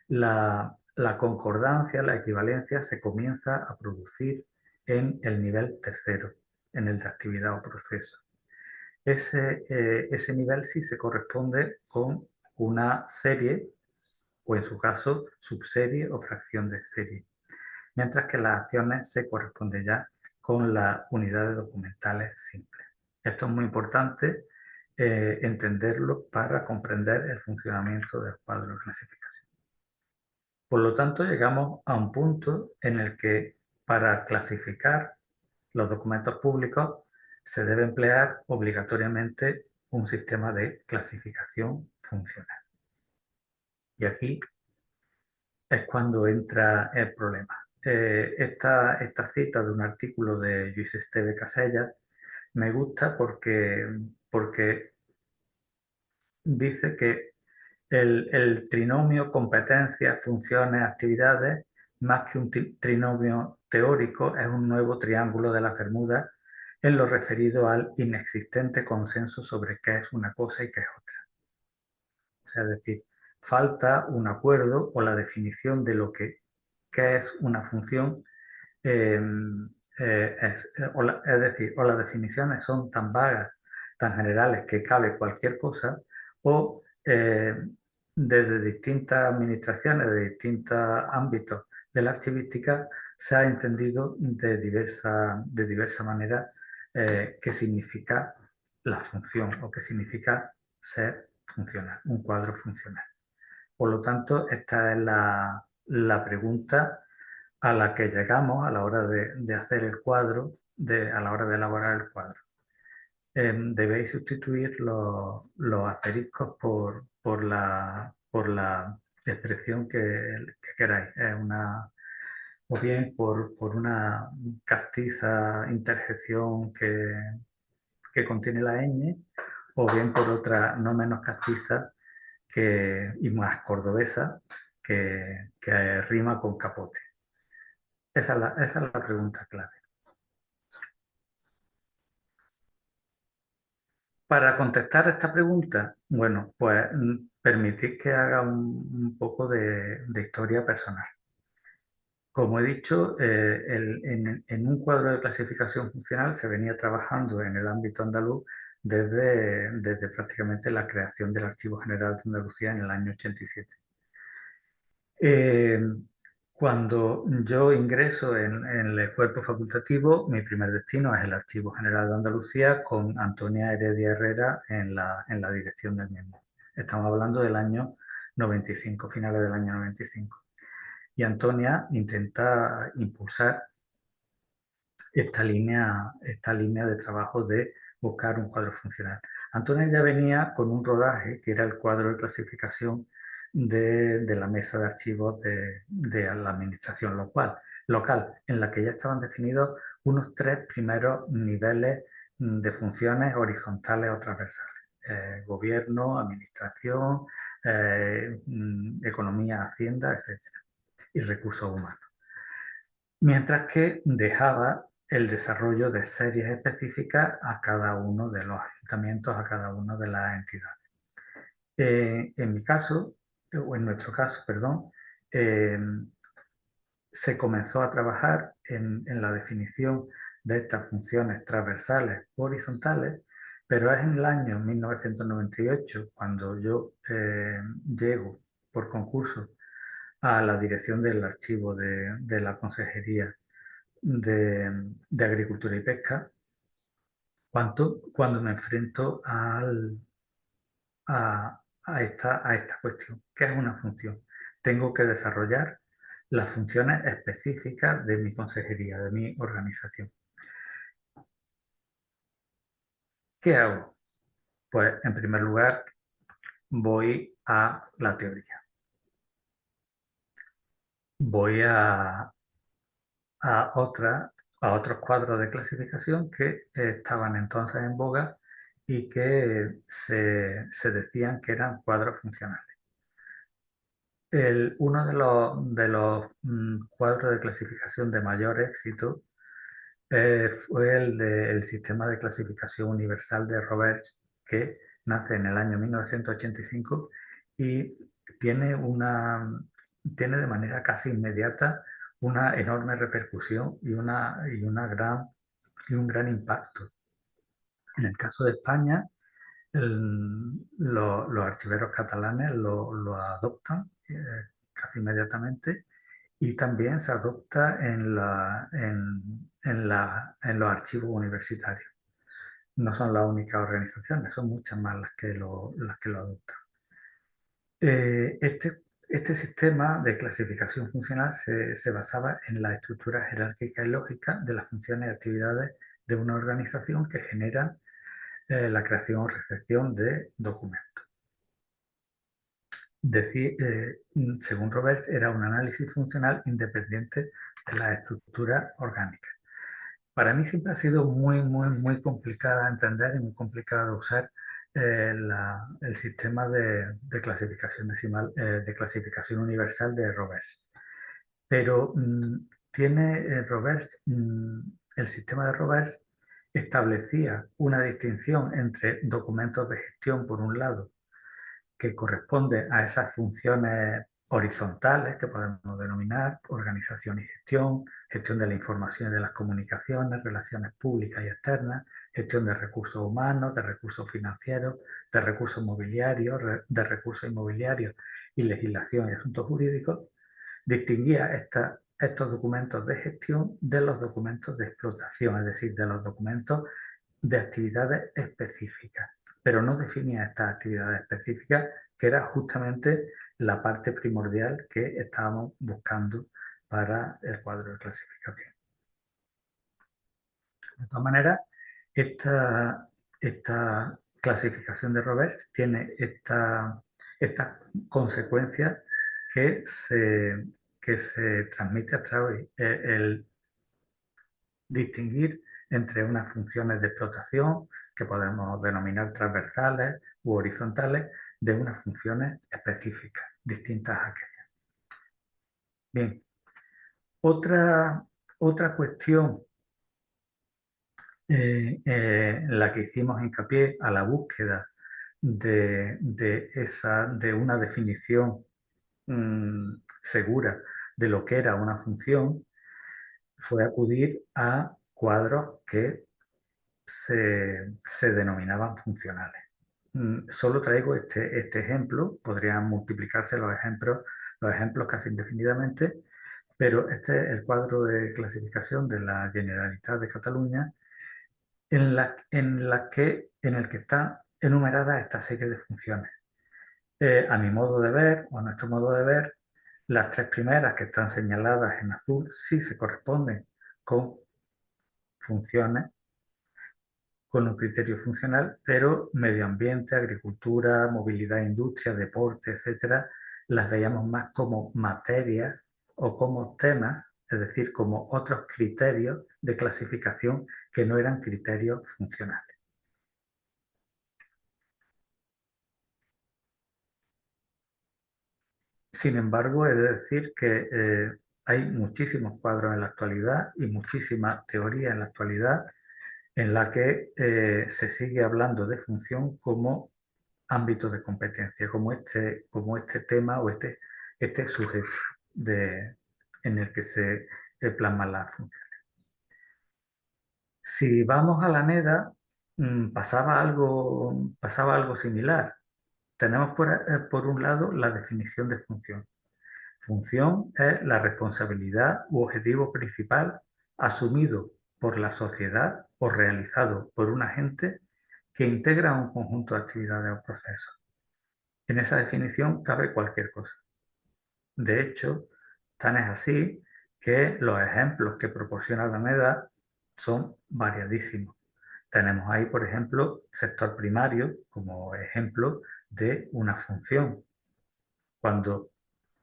La concordancia, la equivalencia se comienza a producir en el nivel tercero, en el de actividad o proceso. Ese nivel sí se corresponde con una serie o en su caso subserie o fracción de serie, mientras que las acciones se corresponden ya con las unidades documentales simples. Esto es muy importante entenderlo para comprender el funcionamiento del cuadro de clasificación. Por lo tanto, llegamos a un punto en el que para clasificar los documentos públicos se debe emplear obligatoriamente un sistema de clasificación funcional. Y aquí es cuando entra el problema. Esta cita de un artículo de Lluís Esteve Casellas me gusta porque dice que el trinomio competencias, funciones, actividades, más que un trinomio teórico, es un nuevo triángulo de las Bermudas en lo referido al inexistente consenso sobre qué es una cosa y qué es otra. O sea, es decir, falta un acuerdo o la definición de lo que qué es una función, eh, es decir, o las definiciones son tan vagas, tan generales que cabe cualquier cosa, o desde distintas administraciones, de distintos ámbitos de la archivística, se ha entendido de diversa manera qué significa la función o qué significa ser funcional, un cuadro funcional. Por lo tanto, esta es la pregunta a la que llegamos a la hora de hacer el cuadro, a la hora de elaborar el cuadro. Debéis sustituir los asteriscos por la expresión que queráis. O bien por una castiza interjección que contiene la ñ, o bien por otra no menos castiza y más cordobesa que rima con capote. Esa es la pregunta clave. Para contestar esta pregunta, bueno, pues permitid que haga un poco de historia personal. Como he dicho, en un cuadro de clasificación funcional se venía trabajando en el ámbito andaluz desde prácticamente la creación del Archivo General de Andalucía en el año 87. Cuando yo ingreso en el cuerpo facultativo, mi primer destino es el Archivo General de Andalucía con Antonia Heredia Herrera en la dirección del mismo. Estamos hablando del año 95, finales del año 95. Y Antonia intenta impulsar esta línea de trabajo de buscar un cuadro funcional. Antonia ya venía con un rodaje que era el cuadro de clasificación de la mesa de archivos de la administración local, en la que ya estaban definidos unos 3 primeros niveles de funciones horizontales o transversales. Gobierno, administración, economía, hacienda, etcétera, y recursos humanos. Mientras que dejaba el desarrollo de series específicas a cada uno de los ayuntamientos, a cada una de las entidades. En mi caso, o en nuestro caso, perdón, eh, se comenzó a trabajar en la definición de estas funciones transversales horizontales, pero es en el año 1998 cuando yo llego por concurso a la dirección del archivo de la Consejería de Agricultura y Pesca, cuando me enfrento a esta cuestión. ¿Qué es una función? Tengo que desarrollar las funciones específicas de mi consejería, de mi organización. ¿Qué hago? Pues en primer lugar voy a la teoría. Voy a, otra, a otros cuadros de clasificación que estaban entonces en boga y que se decían que eran cuadros funcionales. Uno de los cuadros de clasificación de mayor éxito fue el del sistema de clasificación universal de Roberts, que nace en el año 1985 y tiene, tiene de manera casi inmediata una enorme repercusión y un gran impacto. En el caso de España, los archiveros catalanes lo adoptan casi inmediatamente y también se adopta en los archivos universitarios. No son las únicas organizaciones, son muchas más las que lo adoptan. Este sistema de clasificación funcional se basaba en la estructura jerárquica y lógica de las funciones y actividades de una organización que generan la creación o recepción de documentos. Según Roberts, era un análisis funcional independiente de la estructura orgánica. Para mí siempre ha sido muy complicada de entender y muy complicada de usar el sistema de clasificación decimal, de clasificación universal de Roberts. Pero tiene Roberts, el sistema de Roberts establecía una distinción entre documentos de gestión, por un lado, que corresponde a esas funciones horizontales que podemos denominar organización y gestión, gestión de la información y de las comunicaciones, relaciones públicas y externas, gestión de recursos humanos, de recursos financieros, de recursos mobiliarios, de recursos inmobiliarios y legislación y asuntos jurídicos. Distinguía estos documentos de gestión de los documentos de explotación, es decir, de los documentos de actividades específicas, pero no definía estas actividades específicas, que era justamente la parte primordial que estábamos buscando para el cuadro de clasificación. De todas maneras, esta clasificación de Roberts tiene esta consecuencia que se transmite a través el distinguir entre unas funciones de explotación que podemos denominar transversales u horizontales de unas funciones específicas, distintas a aquellas. Bien, otra cuestión en la que hicimos hincapié a la búsqueda de una definición segura de lo que era una función fue acudir a cuadros que se denominaban funcionales. Solo traigo este ejemplo, podrían multiplicarse los ejemplos casi indefinidamente, pero este es el cuadro de clasificación de la Generalitat de Cataluña en el que está enumerada esta serie de funciones. A mi modo de ver, o a nuestro modo de ver, las tres primeras que están señaladas en azul sí se corresponden con funciones, con un criterio funcional, pero medio ambiente, agricultura, movilidad, industria, deporte, etcétera, las veíamos más como materias o como temas, es decir, como otros criterios de clasificación que no eran criterios funcionales. Sin embargo, he de decir que hay muchísimos cuadros en la actualidad y muchísima teoría en la actualidad en la que se sigue hablando de función como ámbito de competencia, como este tema o este sujeto en el que se plasman las funciones. Si vamos a la NEDA, pasaba algo similar. Tenemos por un lado la definición de función. Función es la responsabilidad u objetivo principal asumido por la sociedad o realizado por un agente que integra un conjunto de actividades o procesos. En esa definición cabe cualquier cosa. De hecho, tan es así que los ejemplos que proporciona la MEDA son variadísimos. Tenemos ahí, por ejemplo, sector primario como ejemplo de una función, cuando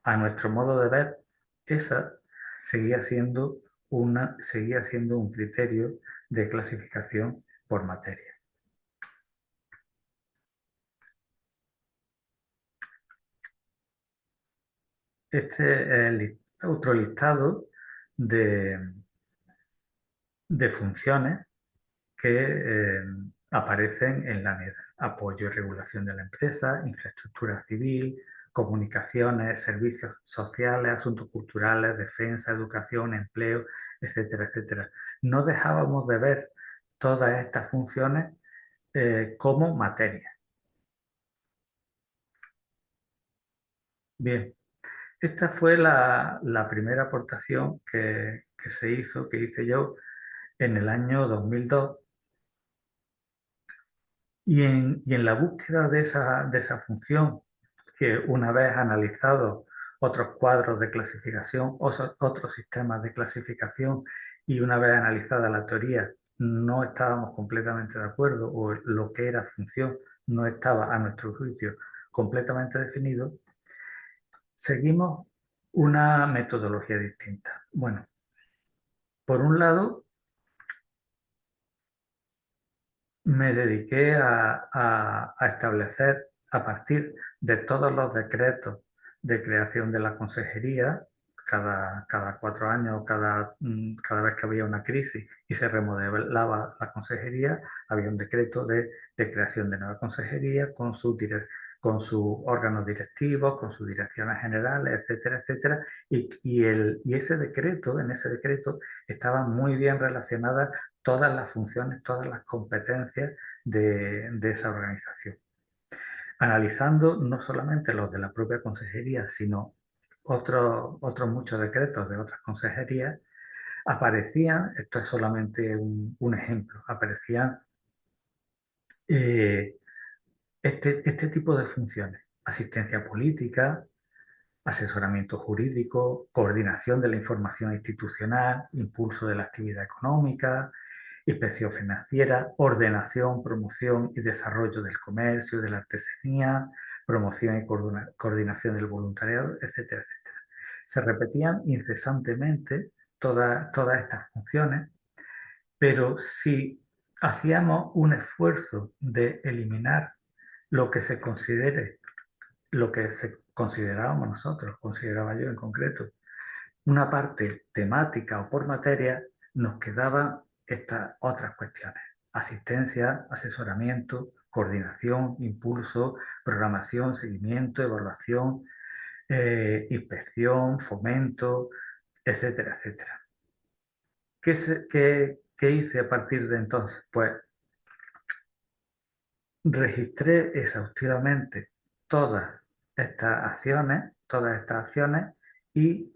a nuestro modo de ver, esa seguía siendo un criterio de clasificación por materia. Este es otro listado de, de funciones que aparecen en la NEDA. Apoyo y regulación de la empresa, infraestructura civil, comunicaciones, servicios sociales, asuntos culturales, defensa, educación, empleo, etcétera, etcétera. No dejábamos de ver todas estas funciones como materia. Bien, esta fue la primera aportación que se hizo, que hice yo en el año 2002. Y en la búsqueda de esa función, que una vez analizados otros cuadros de clasificación, otros sistemas de clasificación, y una vez analizada la teoría, no estábamos completamente de acuerdo, o lo que era función no estaba, a nuestro juicio, completamente definido, seguimos una metodología distinta. Bueno, por un lado, me dediqué a establecer, a partir de todos los decretos de creación de la consejería, cada 4 años, cada vez que había una crisis y se remodelaba la consejería, había un decreto de creación de nueva consejería con sus órganos directivos, con sus direcciones generales, etcétera, etcétera. En ese decreto estaban muy bien relacionadas todas las funciones, todas las competencias de esa organización. Analizando no solamente los de la propia consejería, sino otros muchos decretos de otras consejerías, aparecían, esto es solamente un ejemplo, aparecían eh, este tipo de funciones: asistencia política, asesoramiento jurídico, coordinación de la información institucional, impulso de la actividad económica, inspección financiera, ordenación, promoción y desarrollo del comercio, de la artesanía, promoción y coordinación del voluntariado, etcétera, etcétera. Se repetían incesantemente todas estas funciones, pero si hacíamos un esfuerzo de eliminar lo que se considere, lo que considerábamos nosotros, consideraba yo en concreto, una parte temática o por materia, nos quedaban estas otras cuestiones: asistencia, asesoramiento, coordinación, impulso, programación, seguimiento, evaluación, inspección, fomento, etcétera, etcétera. ¿Qué hice a partir de entonces? Pues registré exhaustivamente todas estas acciones y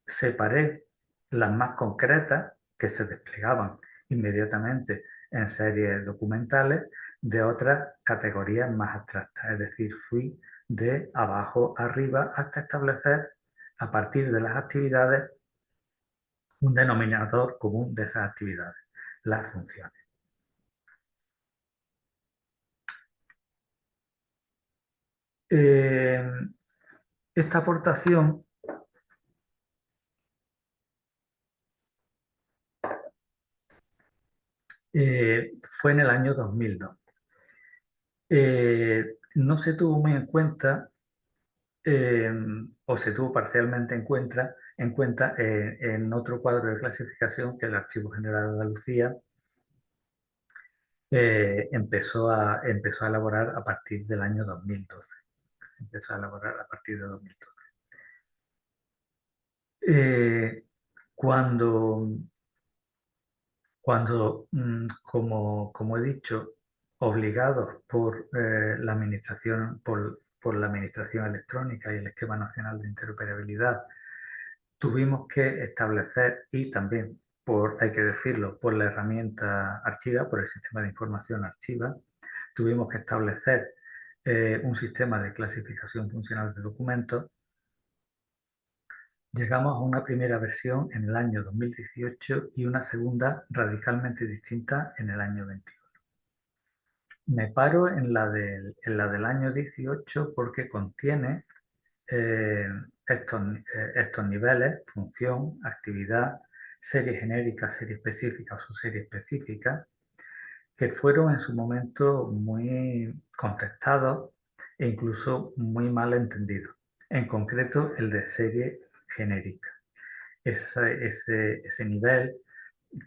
separé las más concretas, que se desplegaban inmediatamente en series documentales, de otras categorías más abstractas. Es decir, fui de abajo a arriba hasta establecer, a partir de las actividades, un denominador común de esas actividades, las funciones. Esta aportación fue en el año 2002. No se tuvo muy en cuenta, o se tuvo parcialmente en cuenta en otro cuadro de clasificación que el Archivo General de Andalucía empezó a elaborar a partir del año 2012. Empezó a elaborar a partir de 2012. Cuando como he dicho, obligados por la administración, por la administración electrónica y el Esquema Nacional de Interoperabilidad, tuvimos que establecer, y también, hay que decirlo, por la herramienta Archiva, por el sistema de información Archiva, tuvimos que establecer un sistema de clasificación funcional de documentos. Llegamos a una primera versión en el año 2018 y una segunda radicalmente distinta en el año 21. Me paro en la del año 18 porque contiene eh, estos niveles: función, actividad, serie genérica, serie específica o subserie específica, que fueron en su momento muy contestados e incluso muy mal entendidos. En concreto, el de serie genérica. Ese nivel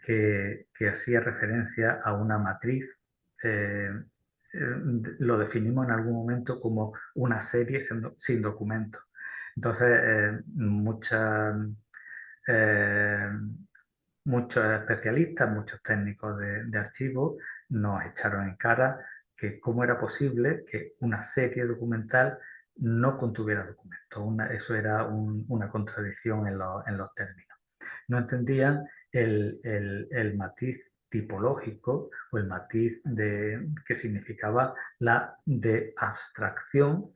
que hacía referencia a una matriz, eh, lo definimos en algún momento como una serie sin documento. Entonces, eh, muchos especialistas, muchos técnicos de archivo nos echaron en cara que cómo era posible que una serie documental no contuviera documentos. Eso era una contradicción en los términos. No entendían el matiz tipológico o el matiz que significaba la de abstracción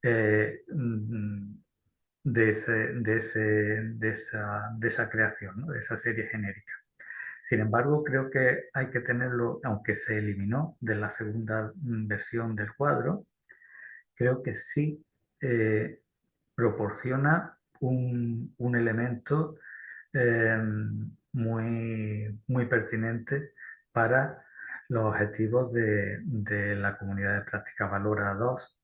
de esa creación, ¿no? De esa serie genérica. Sin embargo, creo que hay que tenerlo, aunque se eliminó de la segunda versión del cuadro, creo que sí eh, proporciona un elemento eh, muy pertinente para los objetivos de la comunidad de práctica Valora 2,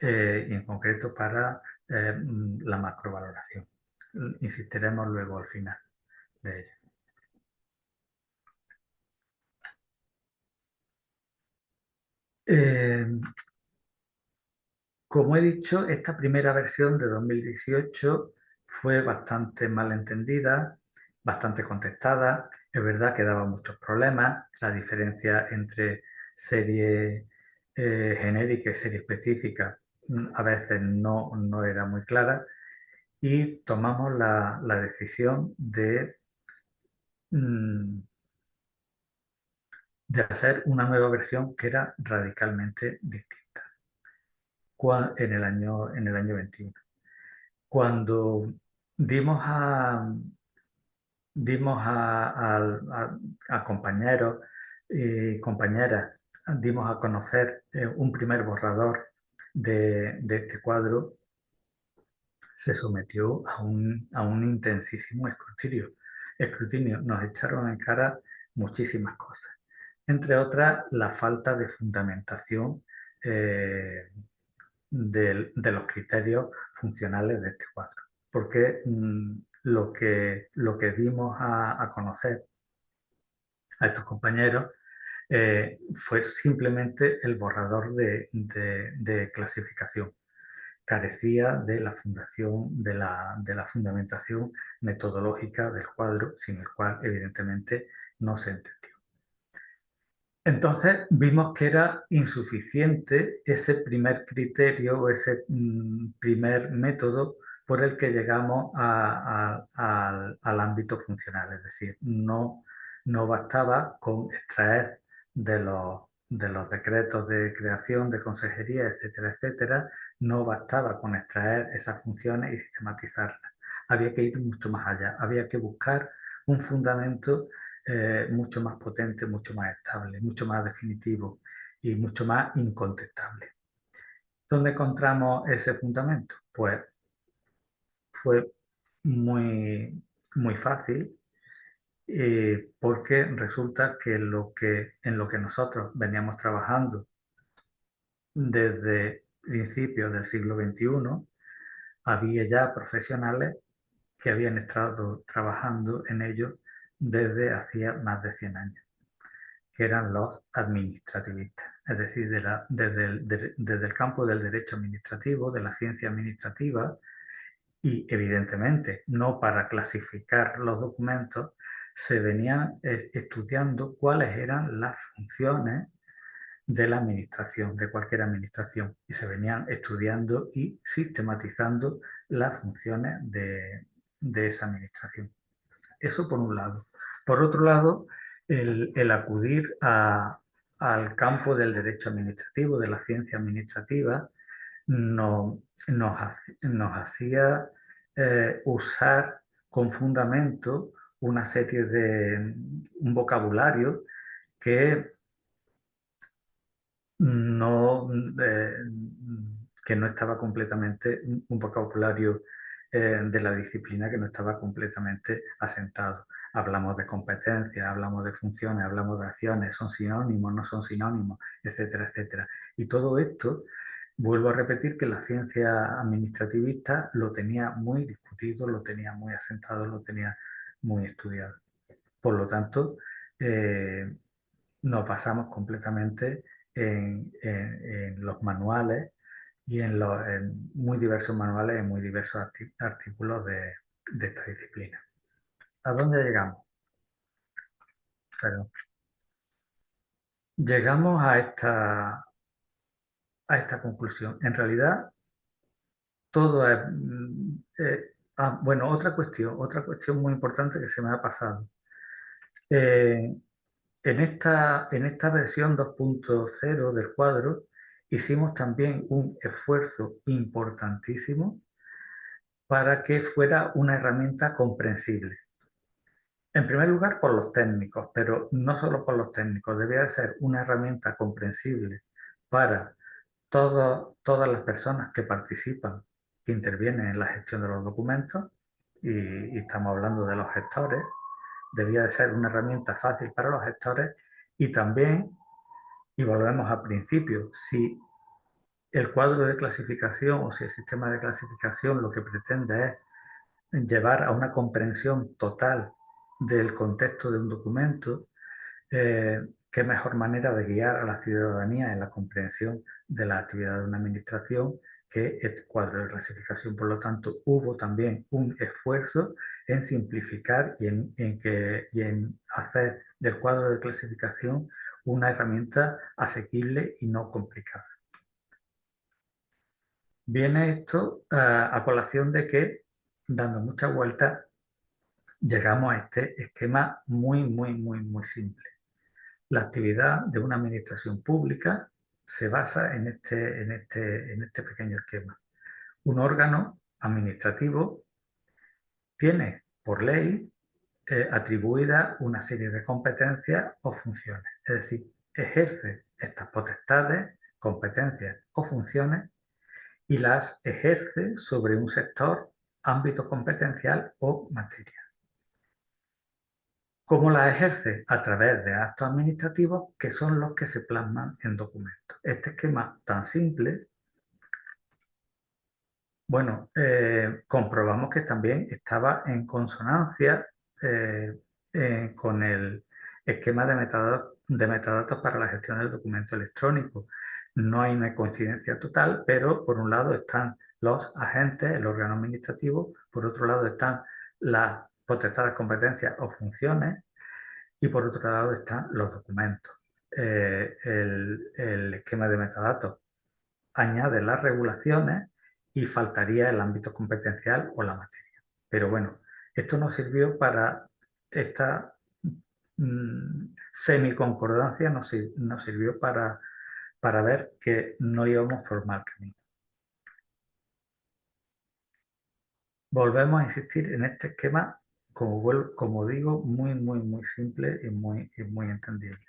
y en concreto para la macrovaloración. Insistiremos luego al final de ella. Eh, Como he dicho, esta primera versión de 2018 fue bastante mal entendida, bastante contestada. Es verdad que daba muchos problemas. La diferencia entre serie genérica y serie específica a veces no era muy clara, y tomamos la decisión mm, de hacer una nueva versión que era radicalmente distinta en el año 21. Cuando dimos a compañeros y compañeras, dimos a conocer un primer borrador de este cuadro, se sometió a un intensísimo escrutinio. Nos echaron en cara muchísimas cosas, entre otras la falta de fundamentación de los criterios funcionales de este cuadro, porque lo que dimos a conocer a estos compañeros fue simplemente el borrador de clasificación. Carecía de la fundamentación metodológica del cuadro, sin el cual evidentemente no se entendió. Entonces vimos que era insuficiente ese primer criterio o ese primer método por el que llegamos al ámbito funcional. Es decir, no bastaba con extraer de los decretos de creación, de consejería, etcétera, etcétera, no bastaba con extraer esas funciones y sistematizarlas. Había que ir mucho más allá, había que buscar un fundamento mucho más potente, mucho más estable, mucho más definitivo y mucho más incontestable. ¿Dónde encontramos ese fundamento? Pues fue muy, muy fácil, porque resulta que, en lo que nosotros veníamos trabajando desde principios del siglo XXI, había ya profesionales que habían estado trabajando en ello desde hacía más de 100 años, que eran los administrativistas, es decir, desde el campo del derecho administrativo, de la ciencia administrativa, y evidentemente no para clasificar los documentos, se venían estudiando cuáles eran las funciones de la administración, de cualquier administración, y se venían estudiando y sistematizando las funciones de esa administración. Eso por un lado. Por otro lado, el acudir al campo del derecho administrativo, de la ciencia administrativa, nos hacía usar con fundamento una serie un vocabulario que no, eh, que no estaba completamente, un vocabulario de la disciplina que no estaba completamente asentado. Hablamos de competencias, hablamos de funciones, hablamos de acciones, son sinónimos, no son sinónimos, etcétera, etcétera. Y todo esto, vuelvo a repetir que la ciencia administrativista lo tenía muy discutido, lo tenía muy asentado, lo tenía muy estudiado. Por lo tanto, nos basamos completamente en los manuales y en muy diversos manuales, en muy diversos artículos de esta disciplina. ¿A dónde llegamos? Perdón. Llegamos a esta conclusión. En realidad, todo es... bueno, otra cuestión muy importante que se me ha pasado. Eh, en esta versión 2.0 del cuadro hicimos también un esfuerzo importantísimo para que fuera una herramienta comprensible. En primer lugar, por los técnicos, pero no solo por los técnicos, debía ser una herramienta comprensible para todas las personas que participan, que intervienen en la gestión de los documentos, y estamos hablando de los gestores. Debía de ser una herramienta fácil para los gestores y también, y volvemos al principio, si el cuadro de clasificación o si el sistema de clasificación lo que pretende es llevar a una comprensión total del contexto de un documento, qué mejor manera de guiar a la ciudadanía en la comprensión de la actividad de una administración que este cuadro de clasificación. Por lo tanto, hubo también un esfuerzo en simplificar y en hacer del cuadro de clasificación una herramienta asequible y no complicada. Viene esto a colación de que, dando muchas vueltas, llegamos a este esquema muy simple. La actividad de una administración pública se basa en este pequeño esquema. Un órgano administrativo tiene, por ley, atribuida una serie de competencias o funciones. Es decir, ejerce estas potestades, competencias o funciones y las ejerce sobre un sector, ámbito competencial o materia. ¿Cómo las ejerce? A través de actos administrativos que son los que se plasman en documentos. Este esquema tan simple, bueno, comprobamos que también estaba en consonancia con el esquema de metadatos para la gestión del documento electrónico. No hay una coincidencia total, pero por un lado están los agentes, el órgano administrativo, por otro lado están las potestades, competencias o funciones, y por otro lado están los documentos. El esquema de metadatos añade las regulaciones y faltaría el ámbito competencial o la materia. Pero bueno, esto nos sirvió para esta semiconcordancia, nos sirvió para ver que no íbamos por mal camino. Volvemos a insistir en este esquema, como digo, muy simple y muy entendible.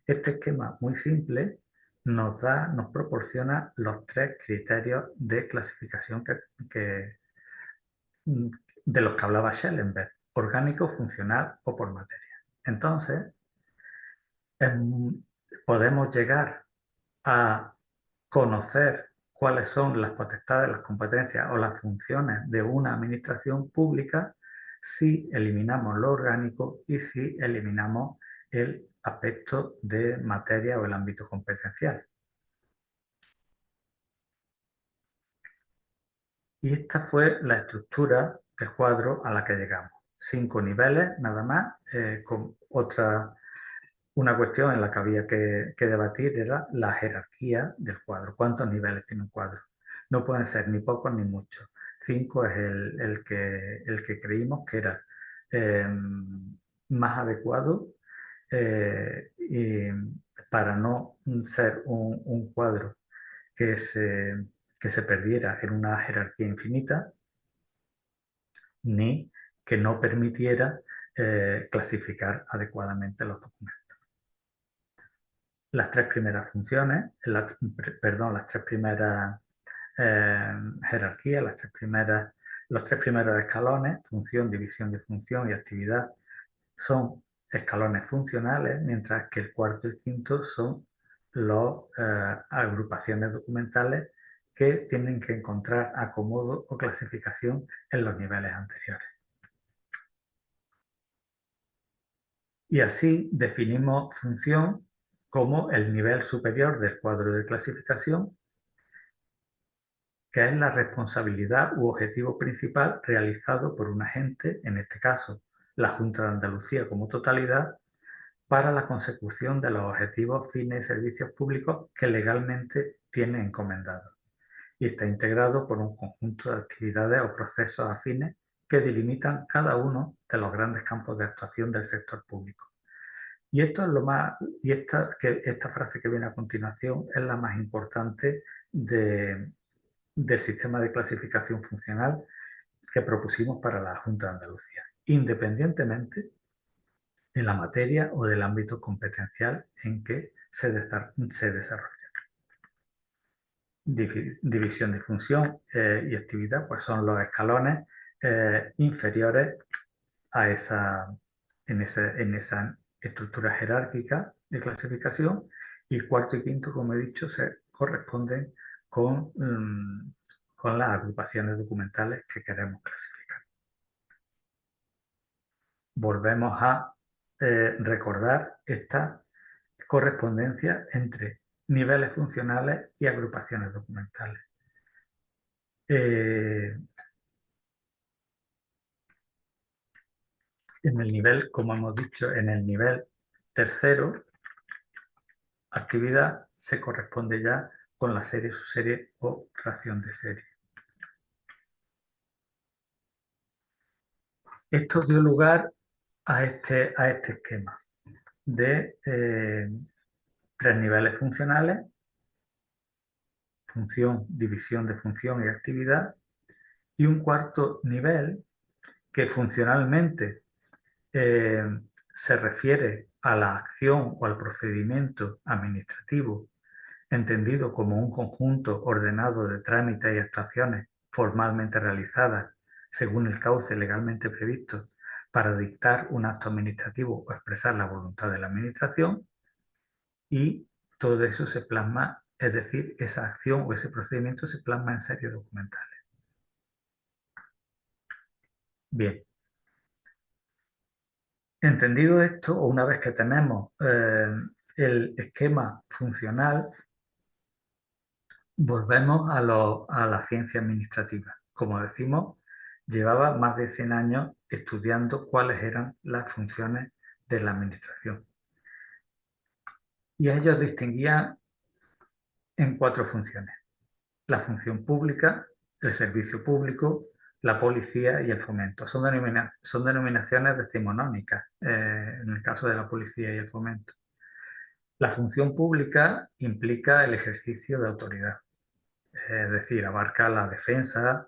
Este esquema muy simple nos proporciona los tres criterios de clasificación de los que hablaba Schellenberg: orgánico, funcional o por materia. Entonces, podemos llegar a conocer cuáles son las potestades, las competencias o las funciones de una administración pública si eliminamos lo orgánico y si eliminamos el aspecto de materia o el ámbito competencial. Y esta fue la estructura de cuadro a la que llegamos. 5 niveles nada más, con una cuestión en la que había que debatir era la jerarquía del cuadro. ¿Cuántos niveles tiene un cuadro? No pueden ser ni pocos ni muchos. 5 es el que creímos que era más adecuado, y para no ser un cuadro que se perdiera en una jerarquía infinita, ni que no permitiera clasificar adecuadamente los documentos. Las tres primeras funciones, las tres primeras jerarquías, los tres primeros escalones, función, división de función y actividad, son escalones funcionales, mientras que el cuarto y quinto son las agrupaciones documentales que tienen que encontrar acomodo o clasificación en los niveles anteriores. Y así definimos función como el nivel superior del cuadro de clasificación, que es la responsabilidad u objetivo principal realizado por un agente, en este caso la Junta de Andalucía como totalidad, para la consecución de los objetivos, fines y servicios públicos que legalmente tiene encomendados, y está integrado por un conjunto de actividades o procesos afines que delimitan cada uno de los grandes campos de actuación del sector público. Y esto es lo más, y esta frase que viene a continuación es la más importante del sistema de clasificación funcional que propusimos para la Junta de Andalucía, independientemente de la materia o del ámbito competencial en que se desarrolla. División de función y actividad, pues son los escalones inferiores a en esa estructura jerárquica de clasificación, y cuarto y quinto, como he dicho, se corresponden con las agrupaciones documentales que queremos clasificar. Volvemos a recordar esta correspondencia entre niveles funcionales y agrupaciones documentales. En el nivel, como hemos dicho, en el nivel tercero, actividad se corresponde ya con la serie, subserie o fracción de serie. Esto dio lugar a este esquema de 3 niveles funcionales: función, división de función y actividad, y un cuarto nivel que funcionalmente se refiere a la acción o al procedimiento administrativo, entendido como un conjunto ordenado de trámites y actuaciones formalmente realizadas según el cauce legalmente previsto para dictar un acto administrativo o expresar la voluntad de la administración, y todo eso se plasma, es decir, esa acción o ese procedimiento se plasma en series documentales. Bien. Entendido esto, o una vez que tenemos el esquema funcional, volvemos a la ciencia administrativa. Como decimos, llevaba más de 100 años estudiando cuáles eran las funciones de la administración. Y ellos distinguían en 4 funciones: la función pública, el servicio público, la policía y el fomento. Son denominaciones decimonónicas en el caso de la policía y el fomento. La función pública implica el ejercicio de autoridad, es decir, abarca la defensa,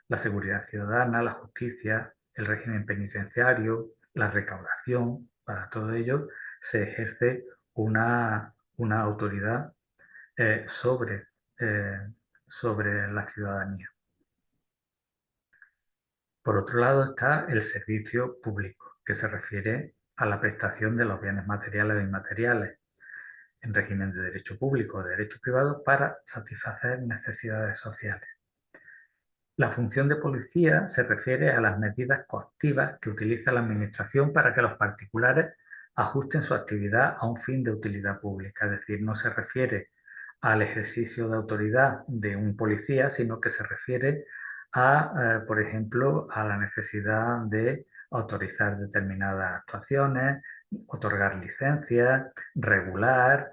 la seguridad ciudadana, la justicia, el régimen penitenciario, la recaudación. Para todo ello se ejerce una autoridad eh, sobre, eh, sobre la ciudadanía. Por otro lado está el servicio público, que se refiere a la prestación de los bienes materiales e inmateriales en régimen de derecho público o de derecho privado para satisfacer necesidades sociales. La función de policía se refiere a las medidas coactivas que utiliza la Administración para que los particulares ajusten su actividad a un fin de utilidad pública. Es decir, no se refiere al ejercicio de autoridad de un policía, sino que se refiere a, por ejemplo, a la necesidad de autorizar determinadas actuaciones, otorgar licencias, regular,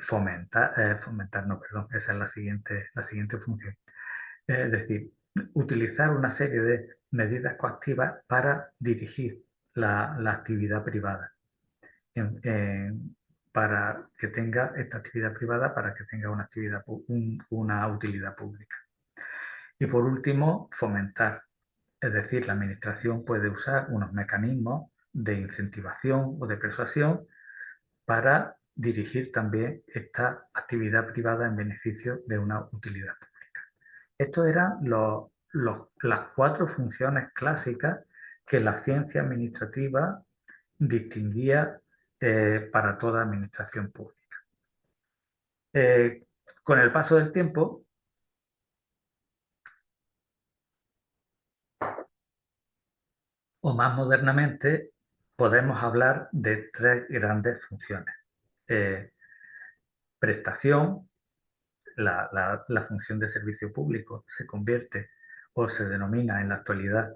fomentar, no, perdón, esa es la siguiente función. Es decir, utilizar una serie de medidas coactivas para dirigir la actividad privada, para que tenga esta actividad privada, para que tenga una utilidad pública. Y por último, fomentar. Es decir, la Administración puede usar unos mecanismos de incentivación o de persuasión para dirigir también esta actividad privada en beneficio de una utilidad pública. Estos eran las cuatro funciones clásicas que la ciencia administrativa distinguía para toda administración pública. Con el paso del tiempo, o más modernamente, podemos hablar de tres grandes funciones. Prestación, la función de servicio público se convierte o se denomina en la actualidad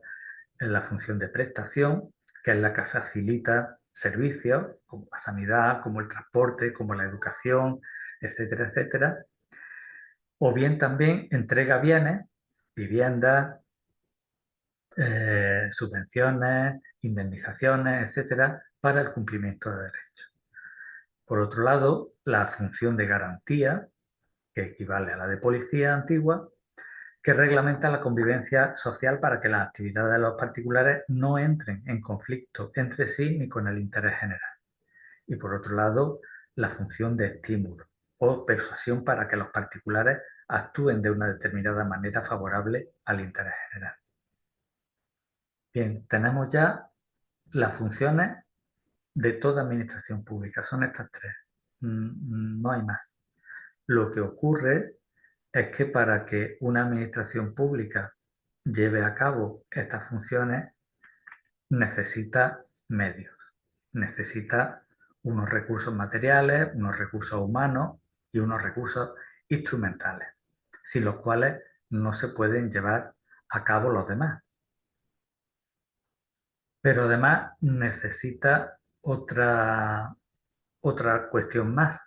en la función de prestación, que es la que facilita servicios como la sanidad, como el transporte, como la educación, etcétera, etcétera. O bien también entrega bienes, viviendas, subvenciones, indemnizaciones, etcétera, para el cumplimiento de derechos. Por otro lado, la función de garantía, que equivale a la de policía antigua, que reglamenta la convivencia social para que las actividades de los particulares no entren en conflicto entre sí ni con el interés general. Y por otro lado, la función de estímulo o persuasión para que los particulares actúen de una determinada manera favorable al interés general. Bien, tenemos ya las funciones de toda administración pública, son estas tres, no hay más. Lo que ocurre es que para que una administración pública lleve a cabo estas funciones necesita medios, necesita unos recursos materiales, unos recursos humanos y unos recursos instrumentales, sin los cuales no se pueden llevar a cabo los demás. Pero además necesita otra cuestión más,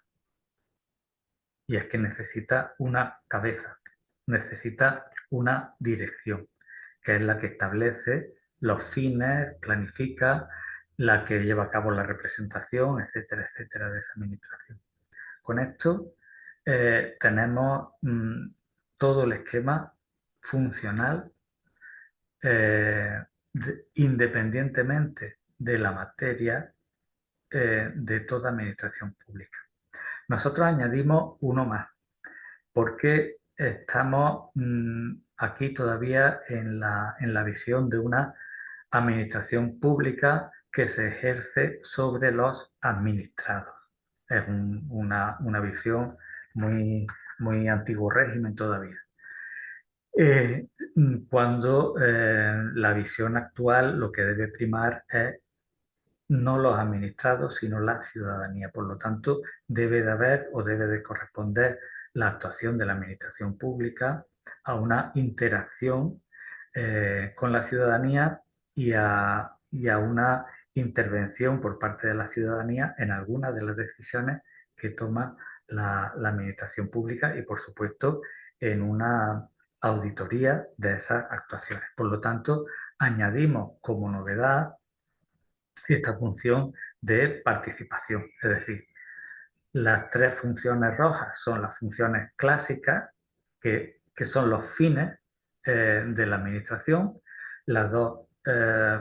y es que necesita una cabeza, necesita una dirección, que es la que establece los fines, planifica, la que lleva a cabo la representación, etcétera, etcétera, de esa administración. Con esto tenemos todo el esquema funcional independientemente de la materia de toda administración pública. Nosotros añadimos uno más, porque estamos aquí todavía en la visión de una administración pública que se ejerce sobre los administrados. Es una visión muy antiguo régimen todavía. Cuando la visión actual lo que debe primar es no los administrados, sino la ciudadanía. Por lo tanto, debe de haber o debe de corresponder la actuación de la administración pública a una interacción con la ciudadanía y a una intervención por parte de la ciudadanía en algunas de las decisiones que toma la administración pública y, por supuesto, en una auditoría de esas actuaciones. Por lo tanto, añadimos como novedad esta función de participación. Es decir, las tres funciones rojas son las funciones clásicas, que son los fines de la administración. Las dos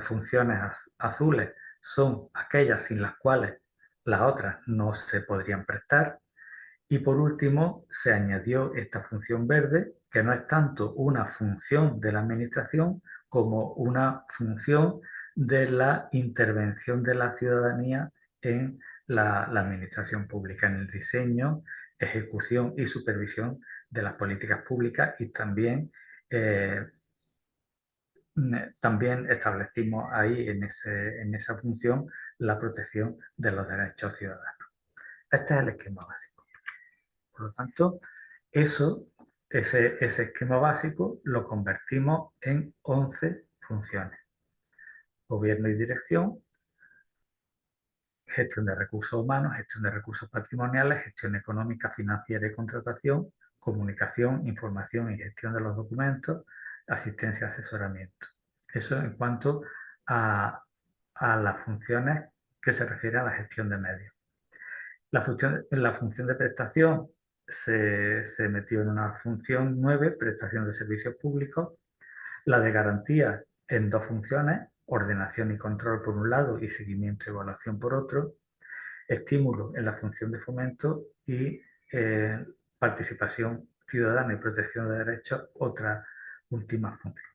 funciones azules son aquellas sin las cuales las otras no se podrían prestar. Y por último, se añadió esta función verde, que no es tanto una función de la administración como una función de la intervención de la ciudadanía en la administración pública, en el diseño, ejecución y supervisión de las políticas públicas. Y eh, también establecimos ahí en esa función la protección de los derechos ciudadanos. Este es el esquema básico. Por lo tanto, ese esquema básico lo convertimos en 11 funciones. Gobierno y dirección, gestión de recursos humanos, gestión de recursos patrimoniales, gestión económica, financiera y contratación, comunicación, información y gestión de los documentos, asistencia y asesoramiento. Eso en cuanto a, a las funciones que se refieren a la gestión de medios. La función de prestación se metió en una función 9, prestación de servicios públicos. La de garantía en dos funciones, ordenación y control por un lado y seguimiento y evaluación por otro. Estímulo en la función de fomento y participación ciudadana y protección de derechos, otra última función.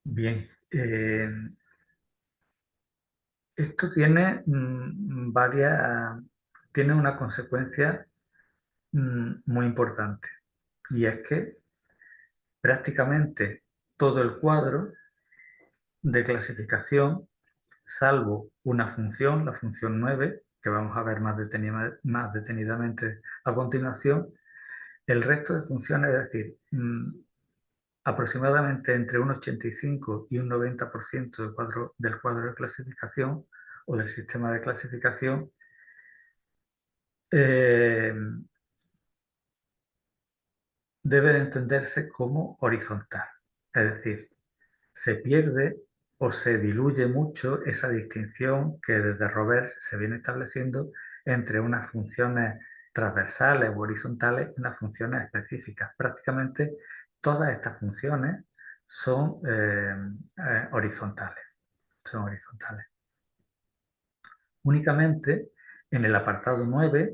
Bien, esto tiene tiene una consecuencia muy importante, y es que prácticamente todo el cuadro de clasificación, salvo una función, la función 9, que vamos a ver más detenidamente a continuación, el resto de funciones, es decir, aproximadamente entre un 85 y un 90% del cuadro de clasificación o del sistema de clasificación, eh, debe de entenderse como horizontal. Es decir, se pierde o se diluye mucho esa distinción que desde Robert se viene estableciendo entre unas funciones transversales o horizontales y unas funciones específicas. Prácticamente todas estas funciones son horizontales. Son horizontales. Únicamente en el apartado 9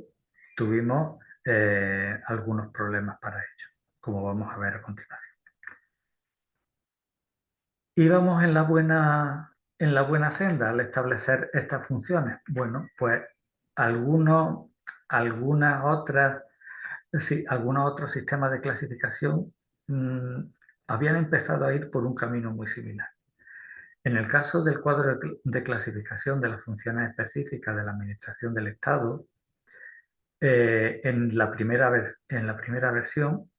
tuvimos algunos problemas para ello, como vamos a ver a continuación. Íbamos en la buena senda al establecer estas funciones. Bueno, pues algunos, algunos otros sistemas de clasificación mm, habían empezado a ir por un camino muy similar. En el caso del cuadro de clasificación de las funciones específicas de la Administración del Estado, en la primera versión,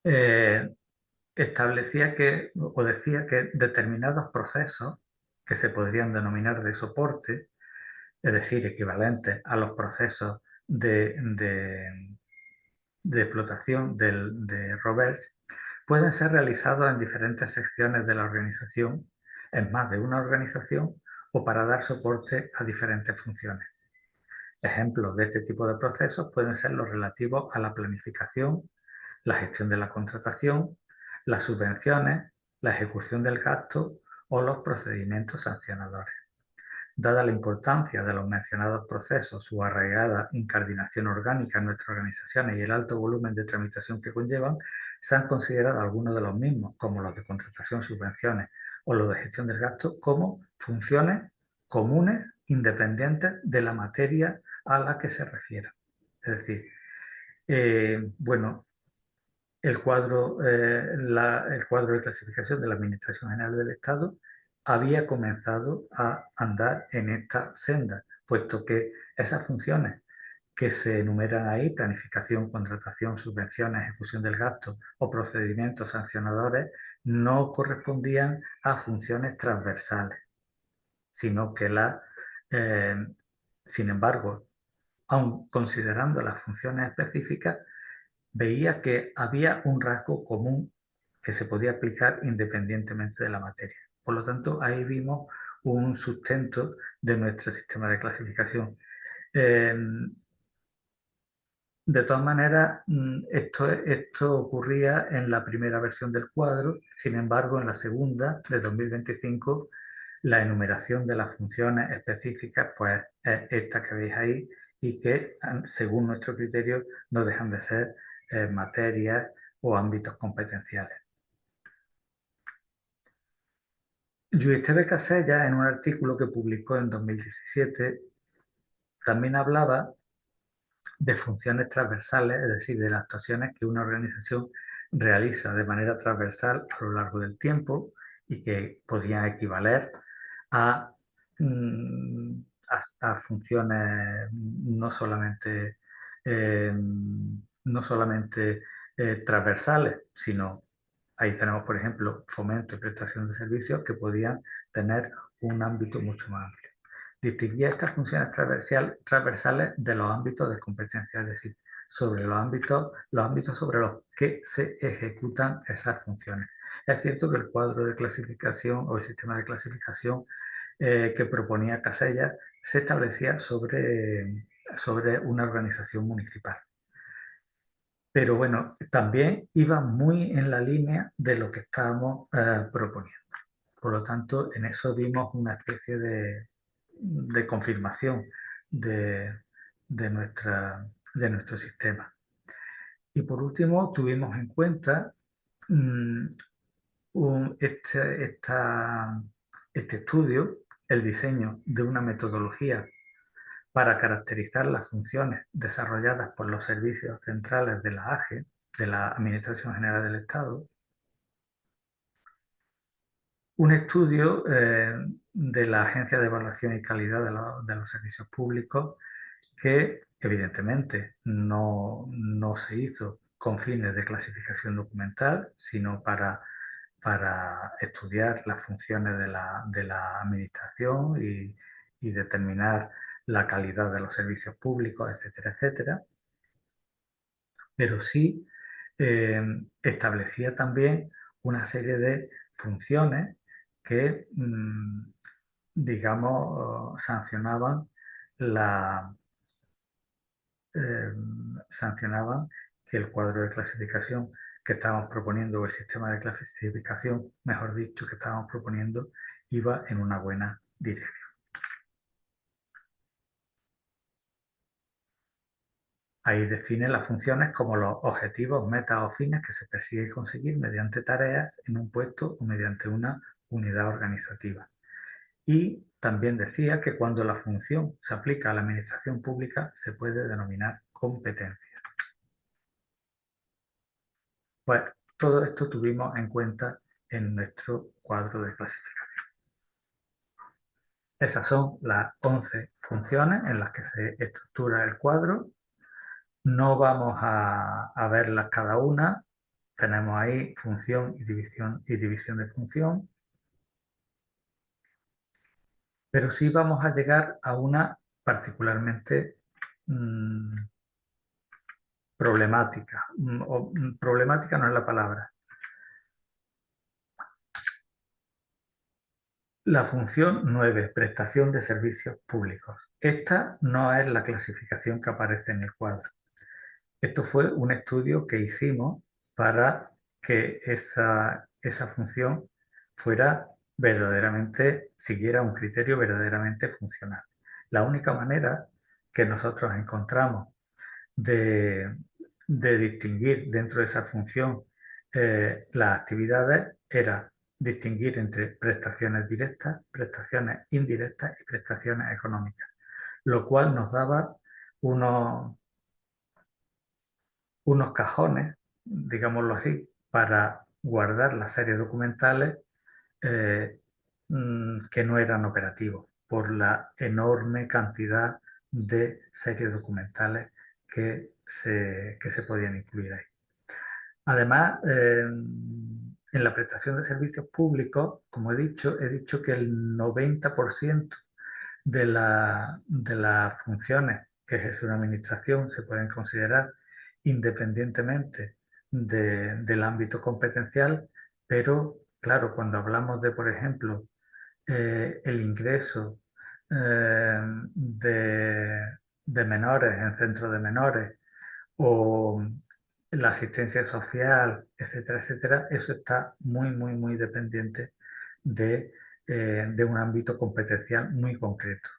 eh, establecía o decía que determinados procesos que se podrían denominar de soporte, es decir, equivalentes a los procesos de explotación de Roberts, pueden ser realizados en diferentes secciones de la organización, en más de una organización, o para dar soporte a diferentes funciones. Ejemplos de este tipo de procesos pueden ser los relativos a la planificación, la gestión de la contratación, las subvenciones, la ejecución del gasto o los procedimientos sancionadores. Dada la importancia de los mencionados procesos, su arraigada incardinación orgánica en nuestras organizaciones y el alto volumen de tramitación que conllevan, se han considerado algunos de los mismos, como los de contratación, subvenciones o los de gestión del gasto, como funciones comunes independientes de la materia a la que se refieran. Es decir, bueno, el cuadro de clasificación de la Administración General del Estado había comenzado a andar en esta senda, puesto que esas funciones que se enumeran ahí, planificación, contratación, subvenciones, ejecución del gasto o procedimientos sancionadores, no correspondían a funciones transversales, sino que sin embargo, aun considerando las funciones específicas, veía que había un rasgo común que se podía aplicar independientemente de la materia. Por lo tanto, ahí vimos un sustento de nuestro sistema de clasificación. Eh, de todas maneras, esto ocurría en la primera versión del cuadro. Sin embargo, en la segunda, de 2025, la enumeración de las funciones específicas pues es esta que veis ahí, y que, según nuestro criterio, no dejan de ser materias o ámbitos competenciales. Lluís Esteve Casella, en un artículo que publicó en 2017, también hablaba de funciones transversales, es decir, de las actuaciones que una organización realiza de manera transversal a lo largo del tiempo y que podían equivaler a, a funciones no solamente transversales, sino ahí tenemos, por ejemplo, fomento y prestación de servicios que podían tener un ámbito mucho más amplio. Distinguía estas funciones transversales de los ámbitos de competencia, es decir, sobre los ámbitos sobre los que se ejecutan esas funciones. Es cierto que el cuadro de clasificación o el sistema de clasificación que proponía Casella se establecía sobre una organización municipal. Pero bueno, también iba muy en la línea de lo que estábamos proponiendo. Por lo tanto, en eso vimos una especie de confirmación de, de nuestro sistema. Y por último, tuvimos en cuenta mm, este estudio, el diseño de una metodología para caracterizar las funciones desarrolladas por los servicios centrales de la AGE, de la Administración General del Estado, un estudio de la Agencia de Evaluación y Calidad de los Servicios Públicos, que evidentemente no se hizo con fines de clasificación documental, sino para estudiar las funciones de la administración y determinar la calidad de los servicios públicos, etcétera, etcétera. Pero sí establecía también una serie de funciones que, digamos, eh, sancionaban que el cuadro de clasificación que estábamos proponiendo, o el sistema de clasificación, mejor dicho, que estábamos proponiendo, iba en una buena dirección. Ahí define las funciones como los objetivos, metas o fines que se persigue conseguir mediante tareas en un puesto o mediante una unidad organizativa. Y también decía que cuando la función se aplica a la administración pública se puede denominar competencia. Pues todo esto tuvimos en cuenta en nuestro cuadro de clasificación. Esas son las 11 funciones en las que se estructura el cuadro. No vamos a verlas cada una. Tenemos ahí función y división de función. Pero sí vamos a llegar a una particularmente problemática. Problemática no es la palabra. La función 9, prestación de servicios públicos. Esta no es la clasificación que aparece en el cuadro. Esto fue un estudio que hicimos para que esa función fuera verdaderamente, siguiera un criterio verdaderamente funcional. La única manera que nosotros encontramos de distinguir dentro de esa función las actividades era distinguir entre prestaciones directas, prestaciones indirectas y prestaciones económicas, lo cual nos daba unos cajones, digámoslo así, para guardar las series documentales eh, que no eran operativos por la enorme cantidad de series documentales que se podían incluir ahí. Además, en la prestación de servicios públicos, como he dicho que el 90% de las funciones que ejerce una administración se pueden considerar independientemente del ámbito competencial, pero claro, cuando hablamos de, por ejemplo, el ingreso eh, de menores en centros de menores o la asistencia social, etcétera, etcétera, eso está muy, muy, muy dependiente de un ámbito competencial muy concreto.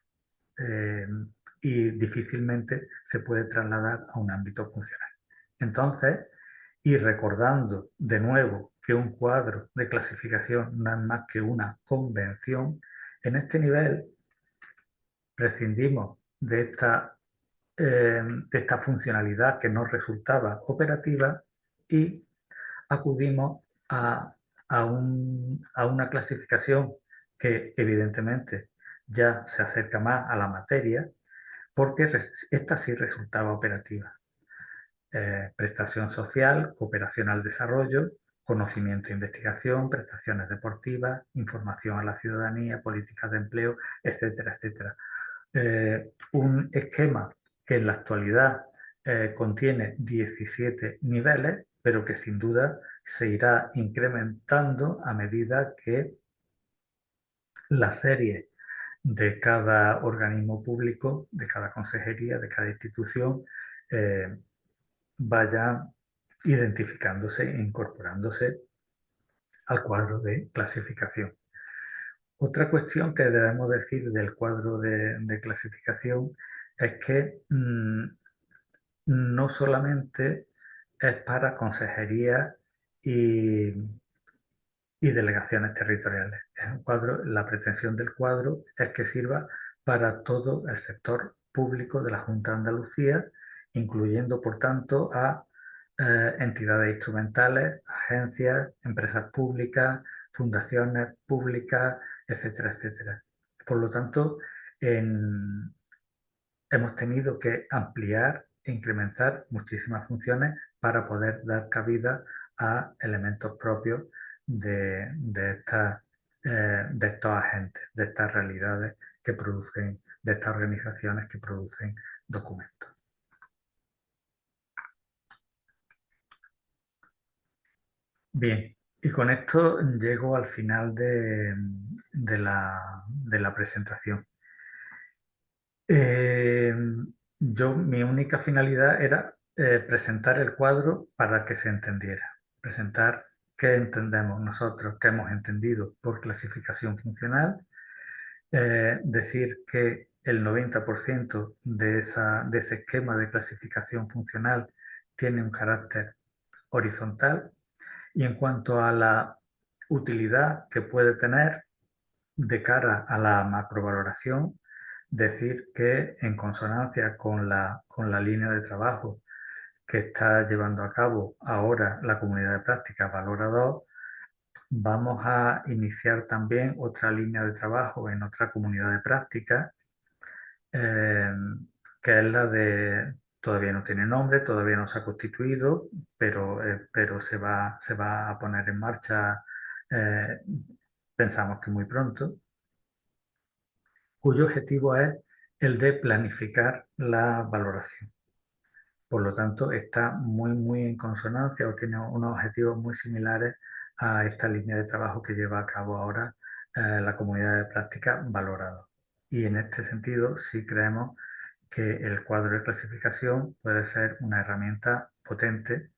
eh, y difícilmente se puede trasladar a un ámbito funcional. Entonces, y recordando de nuevo que un cuadro de clasificación no es más que una convención, en este nivel prescindimos de esta funcionalidad que nos resultaba operativa y acudimos a una clasificación que evidentemente ya se acerca más a la materia, porque esta sí resultaba operativa. Prestación social, cooperación al desarrollo, conocimiento e investigación, prestaciones deportivas, información a la ciudadanía, políticas de empleo, etcétera, etcétera. Un esquema que en la actualidad contiene 17 niveles, pero que sin duda se irá incrementando a medida que la serie de cada organismo público, de cada consejería, de cada institución, eh, vaya identificándose e incorporándose al cuadro de clasificación. Otra cuestión que debemos decir del cuadro de clasificación es que no solamente es para consejerías y, y delegaciones territoriales. Es un cuadro, la pretensión del cuadro es que sirva para todo el sector público de la Junta de Andalucía, incluyendo, por tanto, a entidades instrumentales, agencias, empresas públicas, fundaciones públicas, etcétera, etcétera. Por lo tanto, hemos tenido que ampliar e incrementar muchísimas funciones para poder dar cabida a elementos propios de estos agentes, de estas realidades que producen, de estas organizaciones que producen documentos. Bien, y con esto llego al final de la presentación. Eh, mi única finalidad era presentar el cuadro para que se entendiera, presentar qué entendemos nosotros, qué hemos entendido por clasificación funcional, decir que el 90% de ese esquema de clasificación funcional tiene un carácter horizontal y en cuanto a la utilidad que puede tener de cara a la macrovaloración, decir que en consonancia con la línea de trabajo que está llevando a cabo ahora la comunidad de práctica Valora 2, vamos a iniciar también otra línea de trabajo en otra comunidad de práctica, eh, que es la de, todavía no tiene nombre, todavía no se ha constituido, pero se va a poner en marcha, eh, pensamos que muy pronto, cuyo objetivo es el de planificar la valoración. Por lo tanto, está muy, muy en consonancia o tiene unos objetivos muy similares a esta línea de trabajo que lleva a cabo ahora la comunidad de práctica Valorado. Y en este sentido, sí creemos que el cuadro de clasificación puede ser una herramienta potente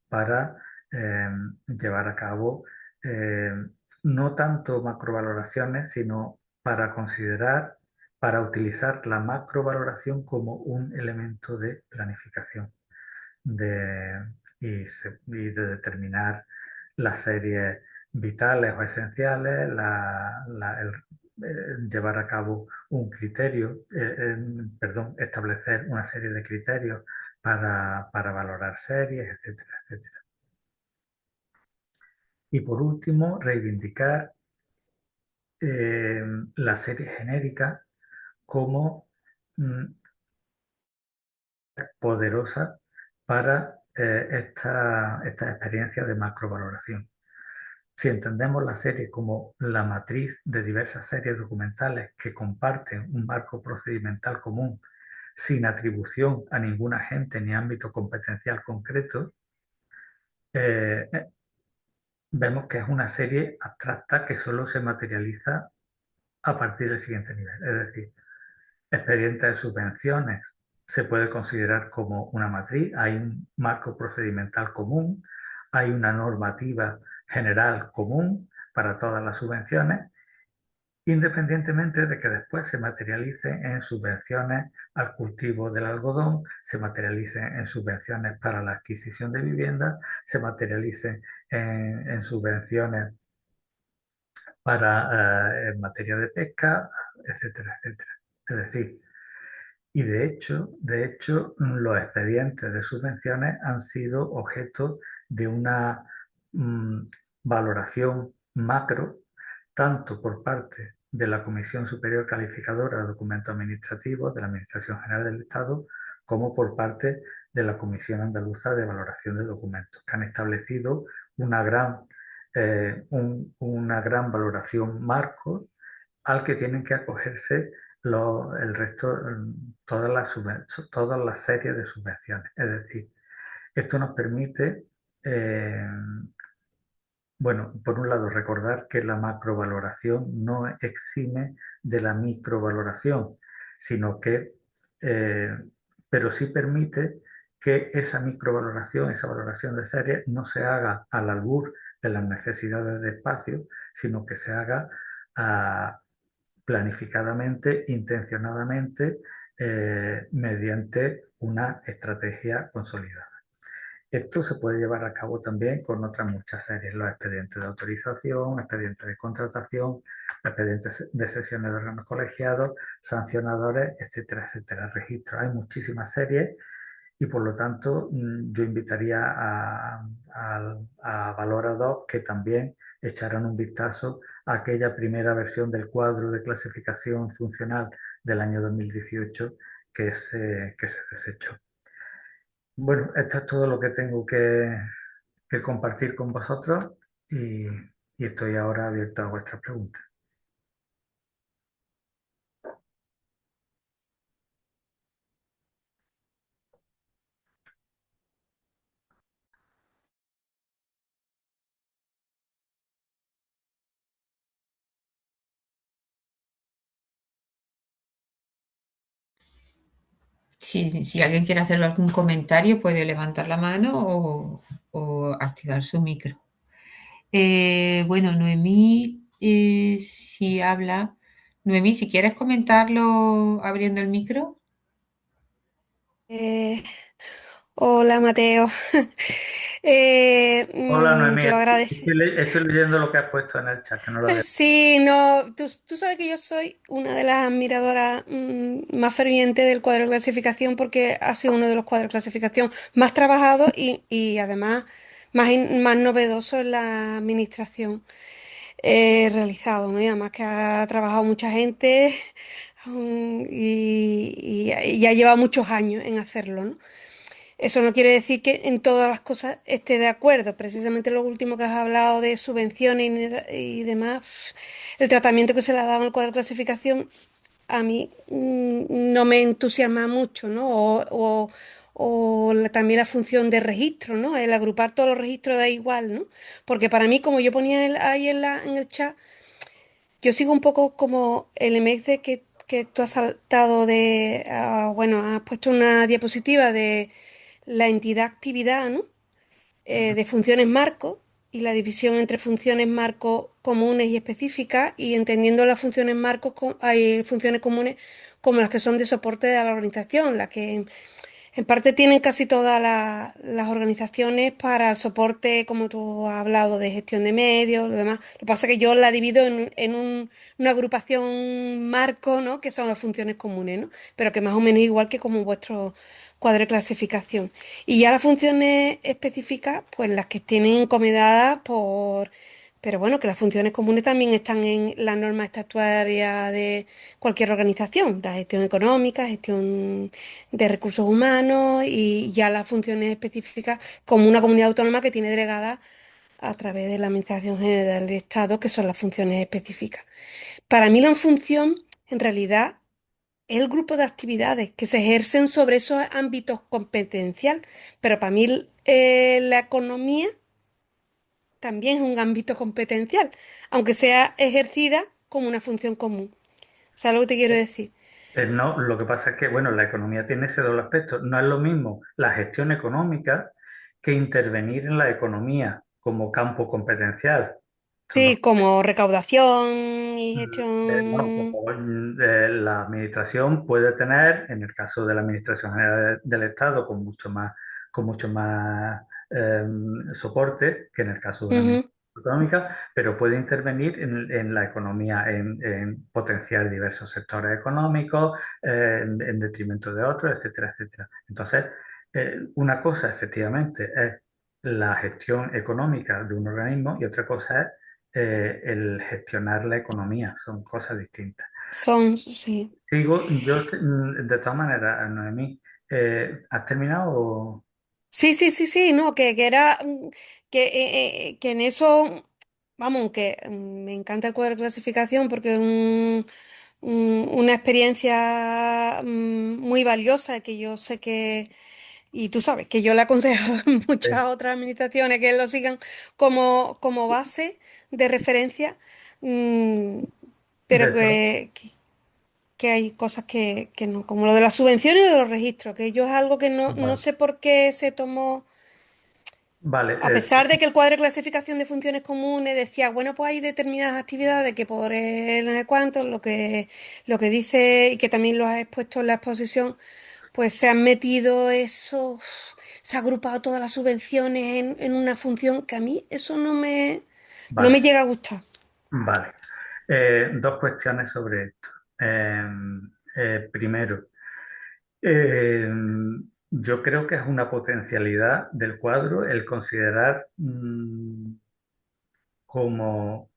para eh, llevar a cabo eh, no tanto macrovaloraciones, sino para considerar, para utilizar la macrovaloración como un elemento de planificación de, y de determinar las series vitales o esenciales, llevar a cabo un criterio, perdón, establecer una serie de criterios para valorar series, etcétera, etcétera. Y por último, reivindicar la serie genérica como mm, poderosa para esta experiencia de macrovaloración. Si entendemos la serie como la matriz de diversas series documentales que comparten un marco procedimental común sin atribución a ningún agente ni ámbito competencial concreto, eh, vemos que es una serie abstracta que solo se materializa a partir del siguiente nivel. Es decir, expediente de subvenciones se puede considerar como una matriz, hay un marco procedimental común, hay una normativa general común para todas las subvenciones, independientemente de que después se materialice en subvenciones al cultivo del algodón, se materialice en subvenciones para la adquisición de viviendas, se materialice en subvenciones para en materia de pesca, etcétera, etcétera. Es decir, y de hecho, los expedientes de subvenciones han sido objeto de una mm, valoración macro, tanto por parte de la Comisión Superior Calificadora de Documentos Administrativos de la Administración General del Estado, como por parte de la Comisión Andaluza de Valoración de Documentos, que han establecido una gran valoración marco al que tienen que acogerse el resto, todas las series de subvenciones. Es decir, esto nos permite, eh, bueno, por un lado, recordar que la macrovaloración no exime de la microvaloración, sino que, eh, pero sí permite que esa microvaloración, esa valoración de series, no se haga al albur de las necesidades de espacio, sino que se haga a planificadamente, intencionadamente, mediante una estrategia consolidada. Esto se puede llevar a cabo también con otras muchas series, los expedientes de autorización, expedientes de contratación, expedientes de sesiones de órganos colegiados, sancionadores, etcétera, etcétera, registros. Hay muchísimas series y por lo tanto yo invitaría a valoradores que también echaran un vistazo a aquella primera versión del cuadro de clasificación funcional del año 2018 que se desechó. Bueno, esto es todo lo que tengo que compartir con vosotros y, y estoy ahora abierto a vuestras preguntas. Si alguien quiere hacer algún comentario, puede levantar la mano o activar su micro. Bueno, Noemí, si habla. Noemí, si quieres comentarlo abriendo el micro. Eh, Hola Mateo. Hola Noemí, Yo agradezco. estoy leyendo lo que has puesto en el chat, que no lo había. Sí, no, tú sabes que yo soy una de las admiradoras más fervientes del cuadro de clasificación porque ha sido uno de los cuadros de clasificación más trabajados y además más novedoso en la administración realizado, ¿no? Y además que ha trabajado mucha gente y ha llevado muchos años en hacerlo, ¿no? Eso no quiere decir que en todas las cosas esté de acuerdo. Precisamente lo último que has hablado de subvenciones y demás, el tratamiento que se le ha dado en el cuadro de clasificación, a mí no me entusiasma mucho, ¿no? También la función de registro, ¿no? El agrupar todos los registros da igual, ¿no? Porque para mí, como yo ponía ahí en el chat, yo sigo un poco como el emex que tú has saltado bueno, has puesto una diapositiva de la entidad actividad, ¿no? De funciones marco y la división entre funciones marco comunes y específicas y entendiendo las funciones marcos, hay funciones comunes como las que son de soporte de la organización, las que en parte tienen casi todas las organizaciones para el soporte, como tú has hablado, de gestión de medios, lo demás. Lo que pasa es que yo la divido una agrupación marco, ¿no? Que son las funciones comunes, ¿no? Pero que más o menos igual que como vuestro cuadro de clasificación. Y ya las funciones específicas, pues las que tienen encomendadas por... Pero bueno, que las funciones comunes también están en la norma estatutaria de cualquier organización, la gestión económica, gestión de recursos humanos y ya las funciones específicas como una comunidad autónoma que tiene delegada a través de la Administración General del Estado, que son las funciones específicas. Para mí la función, en realidad, es el grupo de actividades que se ejercen sobre esos ámbitos competencial, pero para mí la economía también es un ámbito competencial, aunque sea ejercida como una función común. ¿Sabes lo que te quiero decir? No, lo que pasa es que, bueno, la economía tiene ese doble aspecto. No es lo mismo la gestión económica que intervenir en la economía como campo competencial. Son dos. Sí, como recaudación y No, gestión. como, la administración puede tener, en el caso de la Administración General del Estado, con mucho más soporte que en el caso de una Ujú. administración económica, pero puede intervenir en la economía, en potenciar diversos sectores económicos, en detrimento de otros, etcétera, etcétera. Entonces, una cosa efectivamente es la gestión económica de un organismo y otra cosa es el gestionar la economía, son cosas distintas. Son, sí. Sigo, de todas maneras, Noemí, ¿has terminado? Sí, sí, sí, sí, no, que era, que en eso, vamos, que me encanta el cuadro de clasificación porque es una experiencia muy valiosa que yo sé que, y tú sabes, que yo le aconsejo a muchas Sí. otras administraciones que lo sigan como base de referencia, mm, pero De to- que hay cosas que no, como lo de las subvenciones y lo de los registros, que yo es algo que no vale, sé por qué se tomó. vale, A pesar de que el cuadro de clasificación de funciones comunes decía, bueno, pues hay determinadas actividades que por el no sé cuánto, lo que dice y que también lo has expuesto en la exposición, pues se han metido eso, se ha agrupado todas las subvenciones en una función que a mí eso no me vale, llega a gustar. vale. Dos cuestiones sobre esto. Eh, Primero, eh, yo creo que es una potencialidad del cuadro el considerar como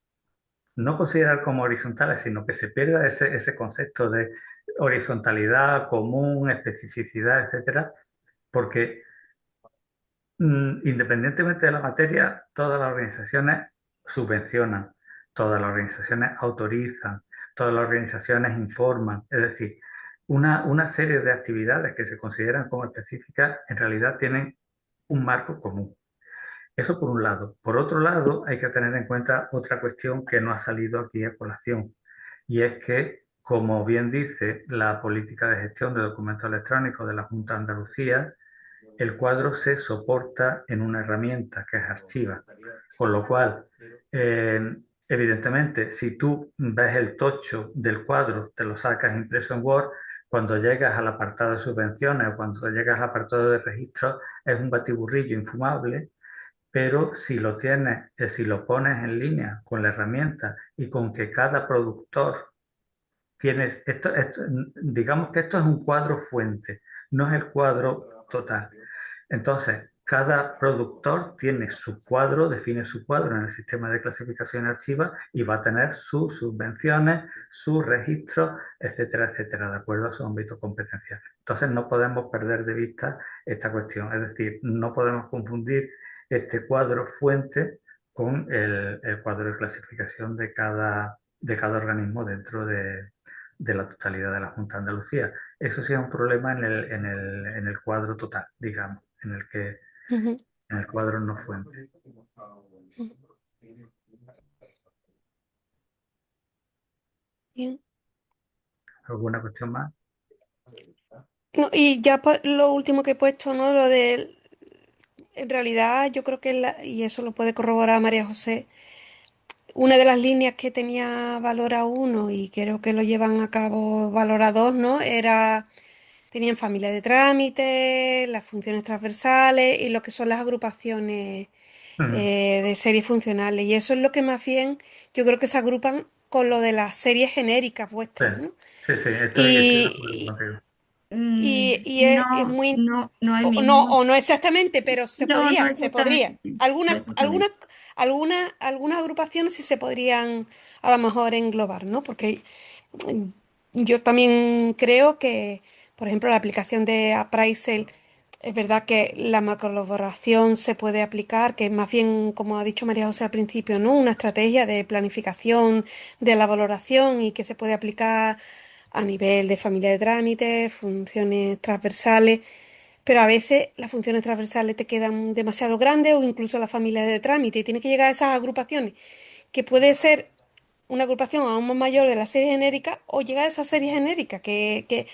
no considerar como horizontales, sino que se pierda ese concepto de horizontalidad, común, especificidad, etcétera, porque independientemente de la materia, todas las organizaciones subvencionan, todas las organizaciones autorizan, todas las organizaciones informan, es decir, una serie de actividades que se consideran como específicas en realidad tienen un marco común. Eso por un lado. Por otro lado, hay que tener en cuenta otra cuestión que no ha salido aquí a colación, y es que, como bien dice la política de gestión de documentos electrónicos de la Junta de Andalucía, el cuadro se soporta en una herramienta que es Archiva, con lo cual, eh, evidentemente, si tú ves el tocho del cuadro, te lo sacas impreso en Word, cuando llegas al apartado de subvenciones o cuando llegas al apartado de registro, es un batiburrillo infumable, pero si lo tienes, si lo pones en línea con la herramienta y con que cada productor tienes, digamos que esto es un cuadro fuente, no es el cuadro total. Entonces, cada productor tiene su cuadro, define su cuadro en el sistema de clasificación archiva y va a tener sus subvenciones, sus registros, etcétera, etcétera, de acuerdo a su ámbito competencial. Entonces, no podemos perder de vista esta cuestión, es decir, no podemos confundir este cuadro fuente con el cuadro de clasificación de cada organismo dentro de la totalidad de la Junta de Andalucía. Eso sí es un problema en el cuadro total, digamos, Ujú. en el cuadro no fuente. Bien. ¿Alguna cuestión más? No, y ya lo último que he puesto, ¿no? Lo de, en realidad yo creo que, y eso lo puede corroborar María José, una de las líneas que tenía Valora uno y creo que lo llevan a cabo Valora 2, ¿no? Tenían familia de trámite, las funciones transversales y lo que son las agrupaciones Mm, de series funcionales. Y eso es lo que más bien yo creo que se agrupan con lo de las series genéricas sí, vuestras, ¿no? sí, sí, estoy de acuerdo Y, contigo. y es No, muy, no, Noemi, o no exactamente, pero no se podría. exactamente, no exactamente. Algunas agrupaciones sí se podrían a lo mejor englobar, ¿no? Porque yo también creo que, por ejemplo, la aplicación de Appraisal, es verdad que la macrolaboración se puede aplicar, que es más bien, como ha dicho María José al principio, ¿no? Una estrategia de planificación de la valoración y que se puede aplicar a nivel de familia de trámites, funciones transversales, pero a veces las funciones transversales te quedan demasiado grandes o incluso las familias de trámite y tienes que llegar a esas agrupaciones, que puede ser una agrupación aún más mayor de la serie genérica o llegar a esa serie genérica, que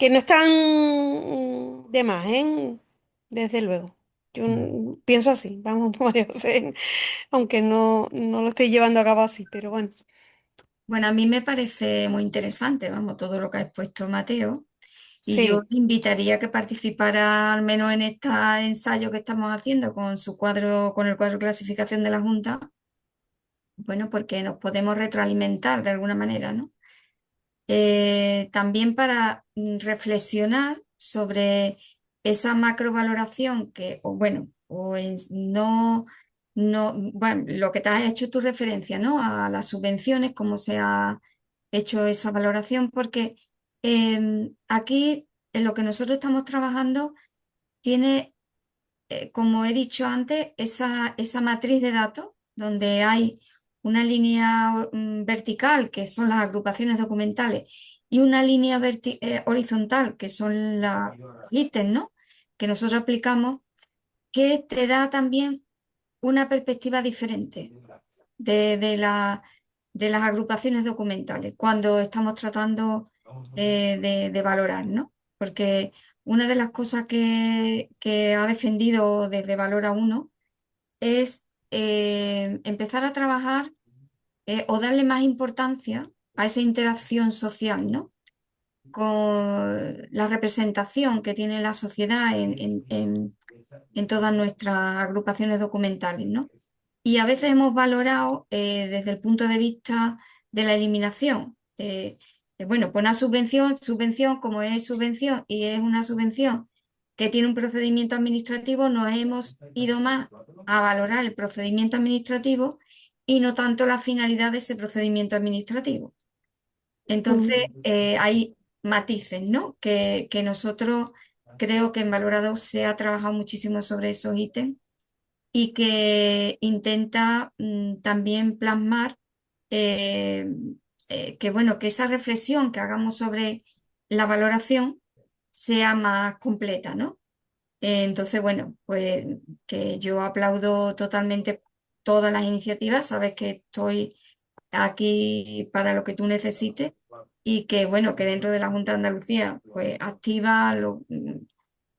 no están de más, ¿eh? Desde luego. Yo Mm. pienso así, vamos, María José, aunque no lo estoy llevando a cabo así, pero bueno. Bueno, a mí me parece muy interesante, vamos, todo lo que ha expuesto Mateo. Y yo Sí. le invitaría a que participara al menos en este ensayo que estamos haciendo con su cuadro, con el cuadro de clasificación de la Junta, bueno, porque nos podemos retroalimentar de alguna manera, ¿no? También para reflexionar sobre esa macrovaloración que, o bueno, bueno, lo que te has hecho tu referencia, ¿no? A las subvenciones, cómo se ha hecho esa valoración, porque aquí en lo que nosotros estamos trabajando tiene, como he dicho antes, esa matriz de datos donde hay una línea vertical, que son las agrupaciones documentales, y una línea horizontal, que son los ítems, ¿no? Que nosotros aplicamos, que te da también una perspectiva diferente de las agrupaciones documentales cuando estamos tratando de valorar, ¿no? Porque una de las cosas que ha defendido desde Valora uno es empezar a trabajar o darle más importancia a esa interacción social, ¿no? Con la representación que tiene la sociedad en todas nuestras agrupaciones documentales, ¿no? Y a veces hemos valorado desde el punto de vista de la eliminación. Bueno, pues una subvención, como es subvención y es una subvención que tiene un procedimiento administrativo, nos hemos ido más a valorar el procedimiento administrativo y no tanto la finalidad de ese procedimiento administrativo. Entonces, Mm. hay matices, ¿no? Que nosotros creo que en Valorado se ha trabajado muchísimo sobre esos ítems y que intenta también plasmar eh, que, bueno, que esa reflexión que hagamos sobre la valoración sea más completa, ¿no? Entonces, bueno, pues que yo aplaudo totalmente todas las iniciativas, sabes que estoy aquí para lo que tú necesites y que, bueno, que dentro de la Junta de Andalucía, pues activa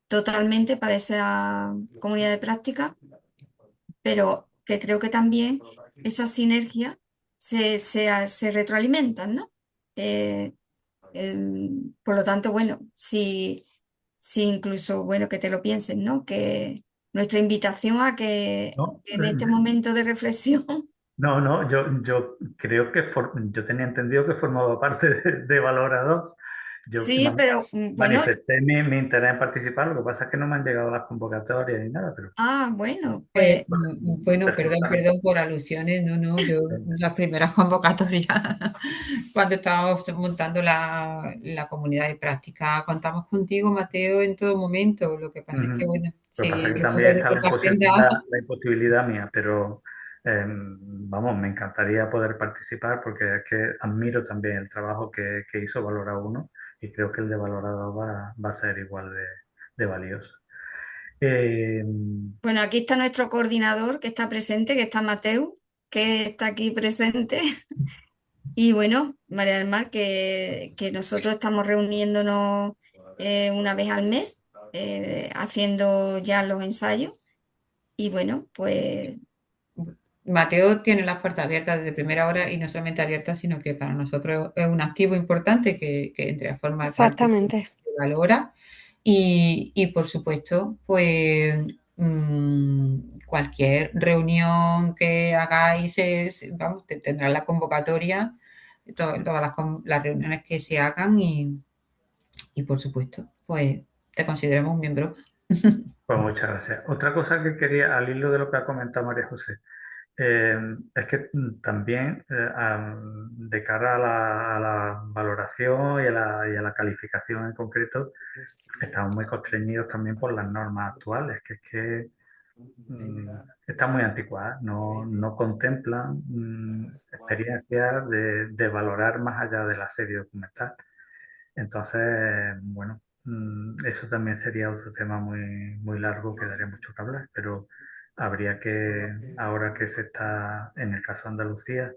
totalmente para esa comunidad de práctica, pero que creo que también esa sinergia se retroalimentan, ¿no? Eh, por lo tanto, bueno, si incluso, bueno, que te lo piensen, ¿no? Que nuestra invitación a que No, en este momento de reflexión, no, yo creo que yo tenía entendido que formaba parte de Valorador. Yo sí, pero bueno, manifesté mi interés en participar, lo que pasa es que no me han llegado las convocatorias ni nada, pero bueno, Pues pues bueno, perfectamente. perdón por alusiones, no, yo las primeras convocatorias, cuando estábamos montando la comunidad de práctica, contamos contigo, Mateo, en todo momento. Lo que pasa es que, Ujú. bueno, Lo que pasa si es que yo también tengo está otra agenda, la imposibilidad mía, pero vamos, me encantaría poder participar porque es que admiro también el trabajo que hizo Valora uno y creo que el de Valorado va a ser igual de valioso. Eh, bueno, aquí está nuestro coordinador que está presente, que está Mateu, que está aquí presente. Y bueno, María del Mar, que nosotros estamos reuniéndonos una vez al mes, haciendo ya los ensayos. Y bueno, pues Mateo tiene las puertas abiertas desde primera hora y no solamente abiertas, sino que para nosotros es un activo importante que entre a formar parte Exactamente. de Valora y por supuesto, pues cualquier reunión que hagáis, vamos, tendrá la convocatoria, todas las reuniones que se hagan y por supuesto, pues te consideramos un miembro. pues muchas gracias. Otra cosa que quería, al hilo de lo que ha comentado María José, es que también de cara a la valoración y a la calificación en concreto, estamos muy constreñidos también por las normas actuales, que es que están muy anticuadas, no contemplan experiencias de valorar más allá de la serie documental. Entonces, bueno, eso también sería otro tema muy largo que daría mucho que hablar, pero habría que, ahora que se está, en el caso de Andalucía,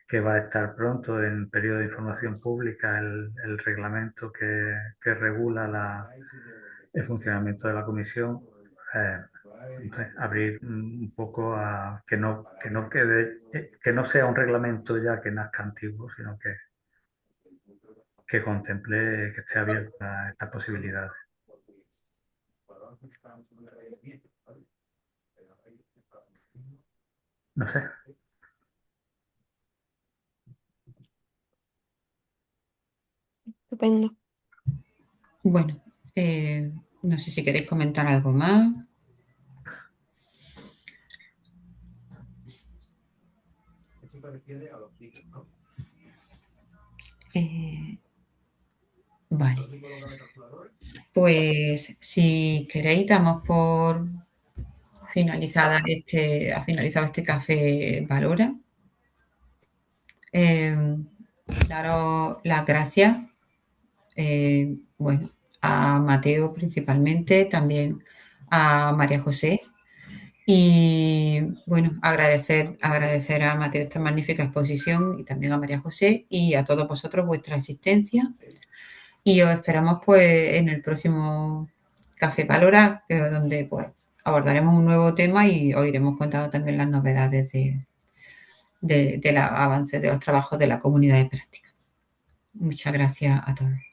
que va a estar pronto en periodo de información pública el reglamento que regula el funcionamiento de la comisión, eh, no sé, abrir un poco a que no quede, que no sea un reglamento ya que nazca antiguo, sino que contemple, que esté abierta a estas posibilidades. No sé. Estupendo. Bueno, no sé si queréis comentar algo más. Eh, vale, pues si queréis damos por ha finalizado este café Valora. Daros las gracias, bueno, a Mateo principalmente, también a María José. Y bueno, agradecer a Mateo esta magnífica exposición y también a María José y a todos vosotros vuestra asistencia. Y os esperamos pues en el próximo Café Valora, donde pues abordaremos un nuevo tema y os iremos contando también las novedades del avance de los trabajos de la comunidad de práctica. Muchas gracias a todos.